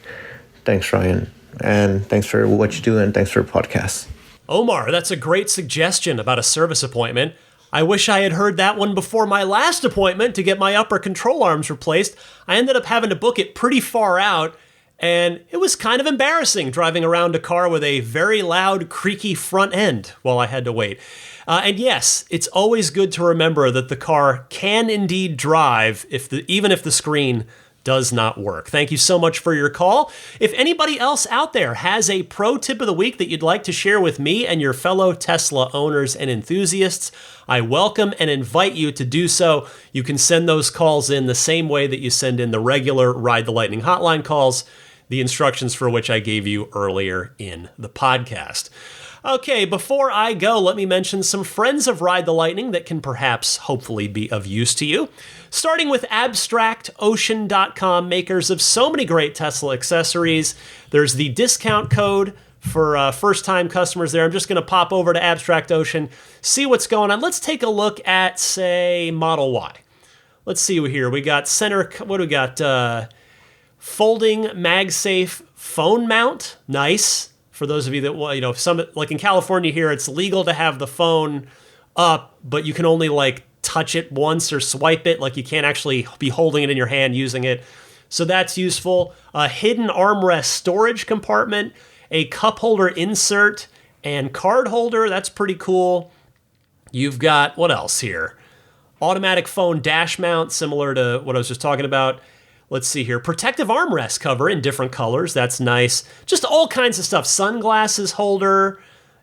Thanks, Ryan. And thanks for what you do, and thanks for your podcast. Omar, that's a great suggestion about a service appointment. I wish I had heard that one before my last appointment to get my upper control arms replaced. I ended up having to book it pretty far out, and it was kind of embarrassing driving around a car with a very loud, creaky front end while I had to wait. And yes, it's always good to remember that the car can indeed drive even if the screen does not work. Thank you so much for your call. If anybody else out there has a pro tip of the week that you'd like to share with me and your fellow Tesla owners and enthusiasts, I welcome and invite you to do so. You can send those calls in the same way that you send in the regular Ride the Lightning hotline calls, the instructions for which I gave you earlier in the podcast. Okay, before I go, let me mention some friends of Ride the Lightning that can perhaps, hopefully, be of use to you. Starting with AbstractOcean.com, makers of so many great Tesla accessories. There's the discount code for first-time customers there. I'm just going to pop over to Abstract Ocean, see what's going on. Let's take a look at, say, Model Y. Let's see here. We got folding MagSafe phone mount. Nice. For those of you that, some, like in California here, it's legal to have the phone up, but you can only touch it once or swipe it. You can't actually be holding it in your hand using it. So that's useful. A hidden armrest storage compartment, a cup holder insert, and card holder. That's pretty cool. You've got, what else here? Automatic phone dash mount, similar to what I was just talking about. Let's see here. Protective armrest cover in different colors. That's nice. Just all kinds of stuff. Sunglasses holder,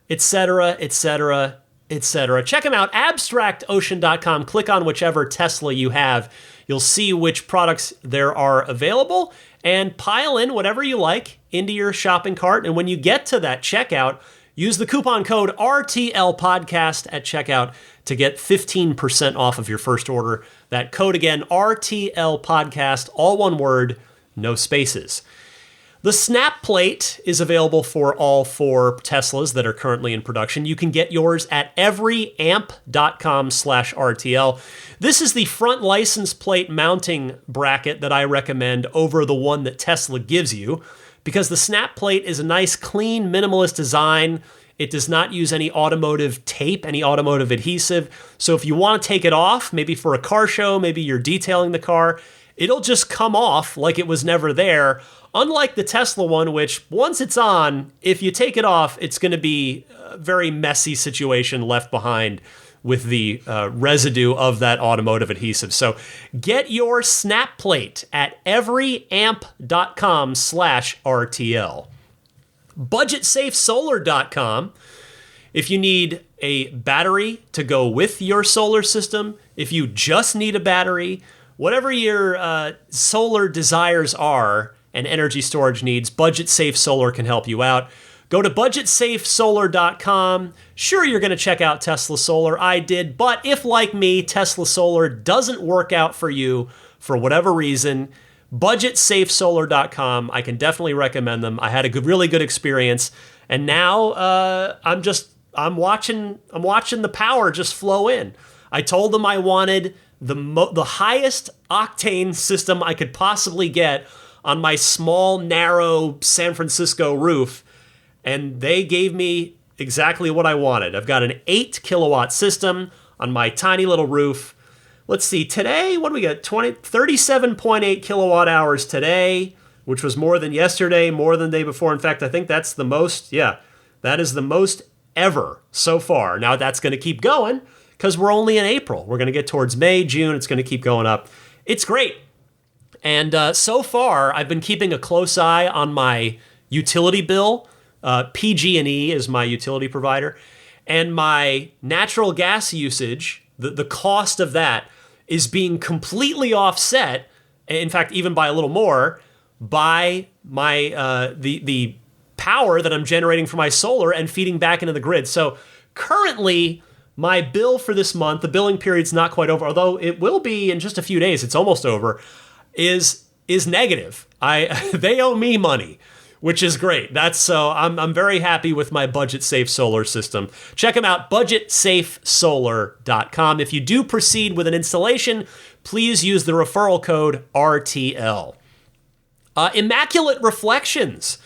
etc., etc., etc. Check them out. AbstractOcean.com. Click on whichever Tesla you have. You'll see which products there are available and pile in whatever you like into your shopping cart. And when you get to that checkout, use the coupon code RTLPodcast at checkout to get 15% off of your first order. That code again, RTLPodcast, all one word, no spaces. The snap plate is available for all 4 Teslas that are currently in production. You can get yours at everyamp.com/RTL. This is the front license plate mounting bracket that I recommend over the one that Tesla gives you, because the snap plate is a nice, clean, minimalist design. It does not use any automotive tape, any automotive adhesive. So if you want to take it off, maybe for a car show, maybe you're detailing the car, it'll just come off like it was never there. Unlike the Tesla one, which once it's on, if you take it off, it's going to be a very messy situation left behind with the residue of that automotive adhesive. So get your snap plate at everyamp.com/RTL. BudgetSafeSolar.com. If you need a battery to go with your solar system, if you just need a battery, whatever your solar desires are and energy storage needs, Budget Safe Solar can help you out. Go to BudgetSafeSolar.com. Sure, you're going to check out Tesla Solar. I did. But if, like me, Tesla Solar doesn't work out for you for whatever reason, BudgetSafeSolar.com. I can definitely recommend them. I had a really good experience. And now I'm watching the power just flow in. I told them I wanted the highest octane system I could possibly get on my small, narrow San Francisco roof, and they gave me exactly what I wanted. I've got an 8 kilowatt system on my tiny little roof. Let's see, today, what do we got? 37.8 kilowatt hours today, which was more than yesterday, more than the day before. In fact, I think that's the most, that is the most ever so far. Now that's going to keep going because we're only in April. We're going to get towards May, June. It's going to keep going up. It's great. And so far, I've been keeping a close eye on my utility bill. PG&E is my utility provider. And my natural gas usage, the cost of that, is being completely offset, in fact, even by a little more, by my the power that I'm generating for my solar and feeding back into the grid. So currently, my bill for this month, the billing period's not quite over, although it will be in just a few days, it's almost over, is negative. They owe me money, which is great. I'm very happy with my Budget Safe Solar system. Check them out, BudgetSafeSolar.com. If you do proceed with an installation, please use the referral code RTL. Immaculate Reflections.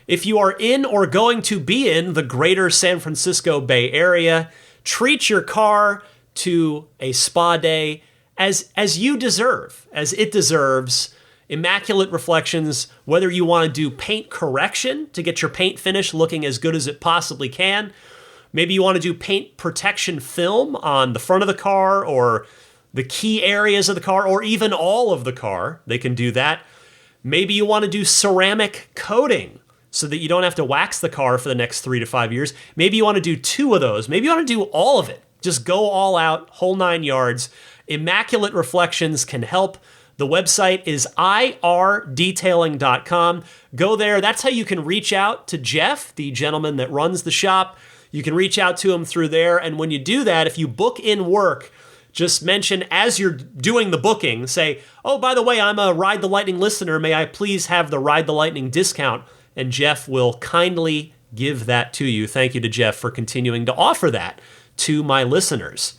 If you are in or going to be in the greater San Francisco Bay Area, treat your car to a spa day as you deserve, as it deserves. Immaculate Reflections, whether you want to do paint correction to get your paint finish looking as good as it possibly can. Maybe you want to do paint protection film on the front of the car or the key areas of the car or even all of the car. They can do that. Maybe you want to do ceramic coating so that you don't have to wax the car for the next 3 to 5 years. Maybe you want to do 2 of those. Maybe you want to do all of it. Just go all out, whole 9 yards. Immaculate Reflections can help. The website is irdetailing.com. Go there. That's how you can reach out to Jeff, the gentleman that runs the shop. You can reach out to him through there. And when you do that, if you book in work, just mention as you're doing the booking, say, oh, by the way, I'm a Ride the Lightning listener. May I please have the Ride the Lightning discount? And Jeff will kindly give that to you. Thank you to Jeff for continuing to offer that to my listeners.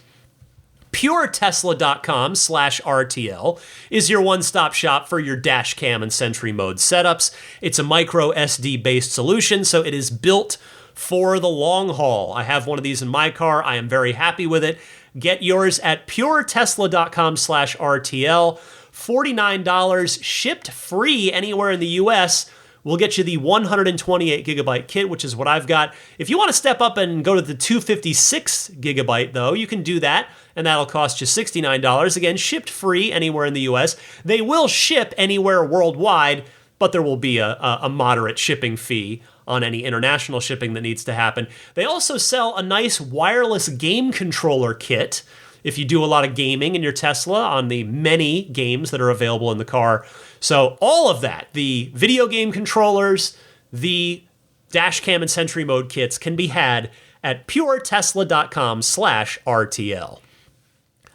PureTesla.com/RTL is your one-stop shop for your dash cam and Sentry mode setups. It's a micro SD-based solution, so it is built for the long haul. I have one of these in my car. I am very happy with it. Get yours at PureTesla.com/RTL. $49 shipped free anywhere in the U.S. We'll get you the 128 gigabyte kit, which is what I've got. If you want to step up and go to the 256 gigabyte, though, you can do that, and that'll cost you $69. Again, shipped free anywhere in the U.S. They will ship anywhere worldwide, but there will be a moderate shipping fee on any international shipping that needs to happen. They also sell a nice wireless game controller kit if you do a lot of gaming in your Tesla on the many games that are available in the car. So all of that, the video game controllers, the dash cam and Sentry mode kits can be had at puretesla.com/RTL.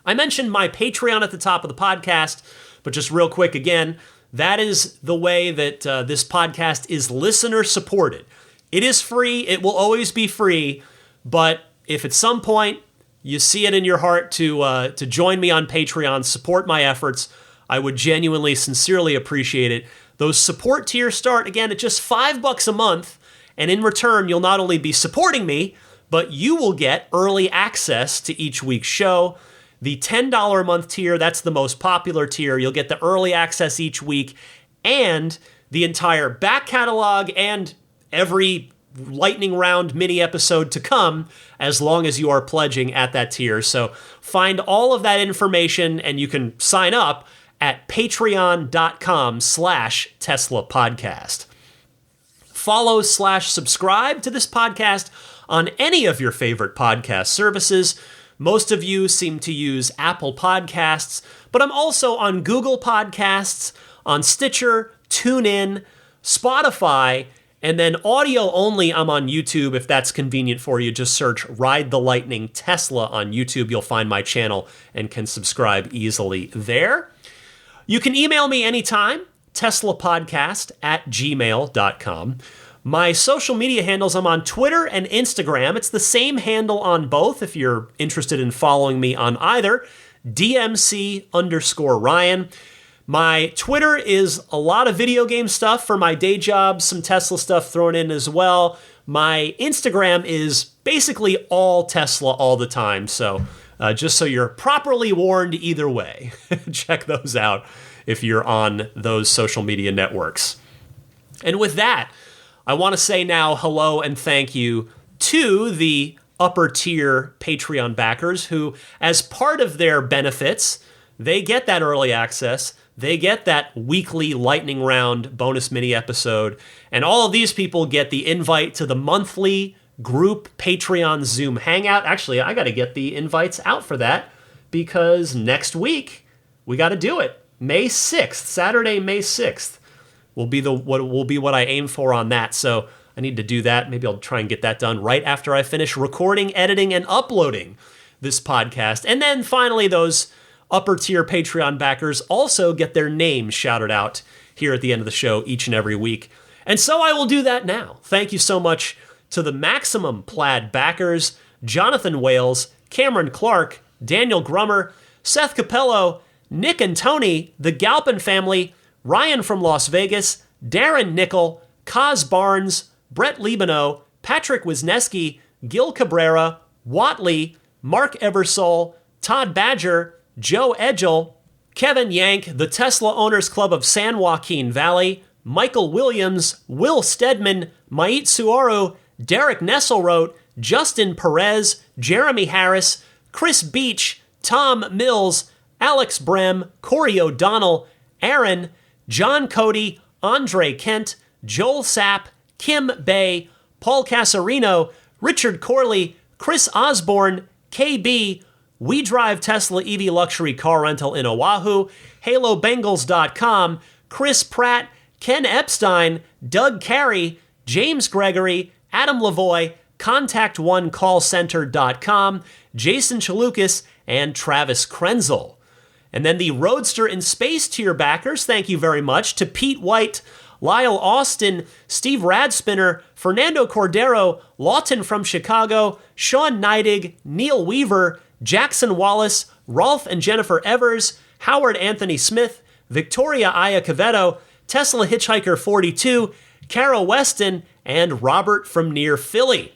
I mentioned my Patreon at the top of the podcast, but just real quick again, that is the way that this podcast is listener supported. It is free. It will always be free. But if at some point you see it in your heart to join me on Patreon, support my efforts, I would genuinely, sincerely appreciate it. Those support tiers start, again, at just $5 a month. And in return, you'll not only be supporting me, but you will get early access to each week's show. The $10 a month tier, that's the most popular tier. You'll get the early access each week and the entire back catalog and every lightning round mini episode to come as long as you are pledging at that tier. So find all of that information and you can sign up at patreon.com/Tesla podcast. Follow/subscribe to this podcast on any of your favorite podcast services. Most of you seem to use Apple Podcasts, but I'm also on Google Podcasts, on Stitcher, TuneIn, Spotify, and then audio only, I'm on YouTube. If that's convenient for you, just search Ride the Lightning Tesla on YouTube. You'll find my channel and can subscribe easily there. You can email me anytime, teslapodcast@gmail.com. My social media handles, I'm on Twitter and Instagram. It's the same handle on both if you're interested in following me on either, DMC_Ryan. My Twitter is a lot of video game stuff for my day job, some Tesla stuff thrown in as well. My Instagram is basically all Tesla all the time, so just so you're properly warned either way. Check those out if you're on those social media networks. And with that, I want to say now hello and thank you to the upper tier Patreon backers who, as part of their benefits, they get that early access, they get that weekly lightning round bonus mini episode, and all of these people get the invite to the monthly group Patreon Zoom hangout. Actually, I got to get the invites out for that because next week we got to do it. May 6th, Saturday, May 6th. Will be what I aim for on that. So I need to do that. Maybe I'll try and get that done right after I finish recording, editing, and uploading this podcast. And then finally, those upper tier Patreon backers also get their names shouted out here at the end of the show each and every week. And so I will do that now. Thank you so much to the Maximum Plaid backers, Jonathan Wales, Cameron Clark, Daniel Grummer, Seth Capello, Nick and Tony, the Galpin family, Ryan from Las Vegas, Darren Nickel, Kaz Barnes, Brett Libano, Patrick Wisniewski, Gil Cabrera, Watley, Mark Eversole, Todd Badger, Joe Edgel, Kevin Yank, the Tesla Owners Club of San Joaquin Valley, Michael Williams, Will Stedman, Mait Suaru, Derek Nesselrote, Justin Perez, Jeremy Harris, Chris Beach, Tom Mills, Alex Brem, Corey O'Donnell, Aaron, John Cody, Andre Kent, Joel Sapp, Kim Bay, Paul Casarino, Richard Corley, Chris Osborne, KB, We Drive Tesla EV Luxury Car Rental in Oahu, HaloBengals.com, Chris Pratt, Ken Epstein, Doug Carey, James Gregory, Adam Lavoie, ContactOneCallCenter.com, Jason Chalukas, and Travis Krenzel. And then the Roadster in Space tier backers, thank you very much to Pete White, Lyle Austin, Steve Radspinner, Fernando Cordero, Lawton from Chicago, Sean Neidig, Neil Weaver, Jackson Wallace, Rolf and Jennifer Evers, Howard Anthony Smith, Victoria Iacovetto, Tesla Hitchhiker 42, Cara Weston, and Robert from near Philly.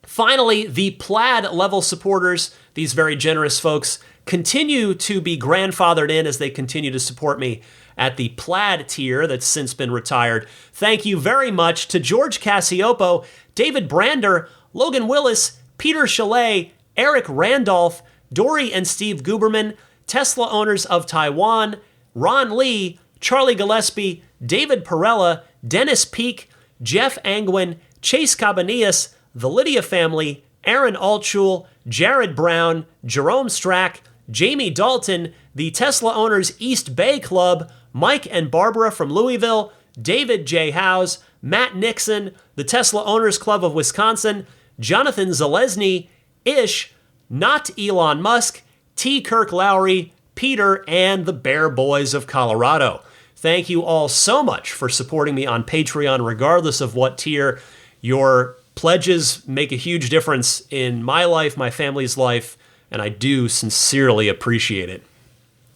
Finally, the Plaid level supporters, these very generous folks, continue to be grandfathered in as they continue to support me at the Plaid tier that's since been retired. Thank you very much to George Cassiopo, David Brander, Logan Willis, Peter Chalet, Eric Randolph, Dory and Steve Guberman, Tesla Owners of Taiwan, Ron Lee, Charlie Gillespie, David Perella, Dennis Peak, Jeff Angwin, Chase Cabanillas, the Lydia family, Aaron Altschul, Jared Brown, Jerome Strack, Jamie Dalton, the Tesla Owners East Bay Club, Mike and Barbara from Louisville, David J. Howes, Matt Nixon, the Tesla Owners Club of Wisconsin, Jonathan Zalesny, Ish, Not Elon Musk, T. Kirk Lowry, Peter, and the Bear Boys of Colorado. Thank you all so much for supporting me on Patreon, regardless of what tier. Your pledges make a huge difference in my life, my family's life, and I do sincerely appreciate it.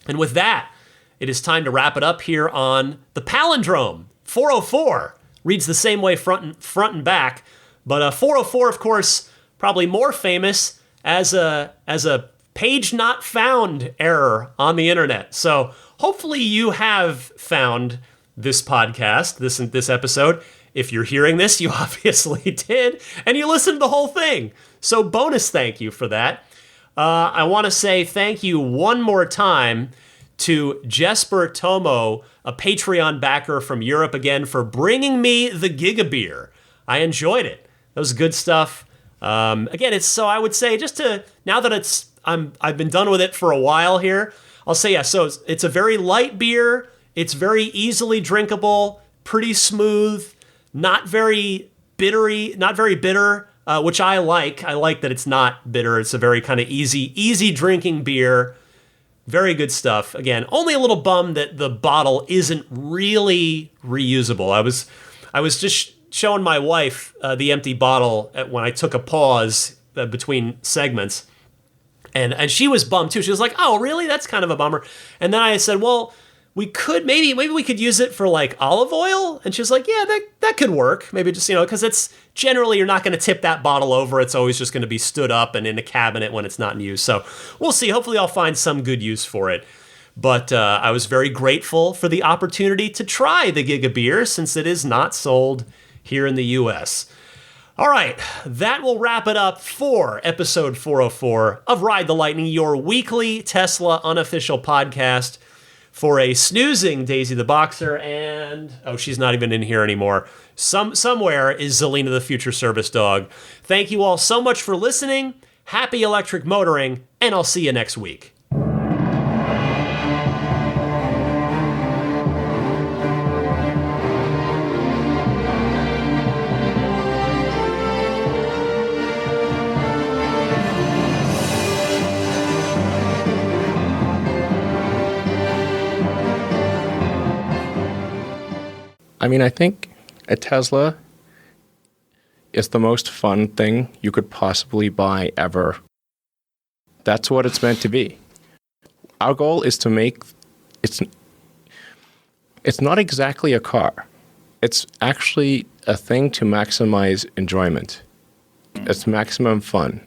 And with that, it is time to wrap it up here on the Palindrome. 404 reads the same way front and back, but 404, of course, probably more famous as a page not found error on the internet. So hopefully you have found this podcast, this episode. If you're hearing this, you obviously did, and you listened to the whole thing. So bonus thank you for that. I want to say thank you one more time to Jesper Tomo, a Patreon backer from Europe again, for bringing me the GigaBier. I enjoyed it. That was good stuff. Again, it's so I would say just to now that I've been done with it for a while here. I'll say yeah. So it's a very light beer. It's very easily drinkable, pretty smooth, not very bitter, which I like. I like that it's not bitter. It's a very kind of easy drinking beer. Very good stuff. Again, only a little bummed that the bottle isn't really reusable. I was just showing my wife the empty bottle when I took a pause between segments, and she was bummed too. She was like, "Oh, really? That's kind of a bummer." And then I said, "Well, we could maybe we could use it for like olive oil." And she was like, "Yeah, that could work. Maybe just because it's generally you're not going to tip that bottle over. It's always just going to be stood up and in a cabinet when it's not in use. So we'll see. Hopefully, I'll find some good use for it." But I was very grateful for the opportunity to try the GigaBier since it is not sold here in the U.S. All right, that will wrap it up for episode 404 of Ride the Lightning, your weekly Tesla unofficial podcast for a snoozing Daisy the Boxer and, she's not even in here anymore. Somewhere is Zelina the Future Service Dog. Thank you all so much for listening. Happy electric motoring, and I'll see you next week. I mean, I think a Tesla is the most fun thing you could possibly buy ever. That's what it's meant to be. Our goal is to make it's not exactly a car. It's actually a thing to maximize enjoyment. It's maximum fun.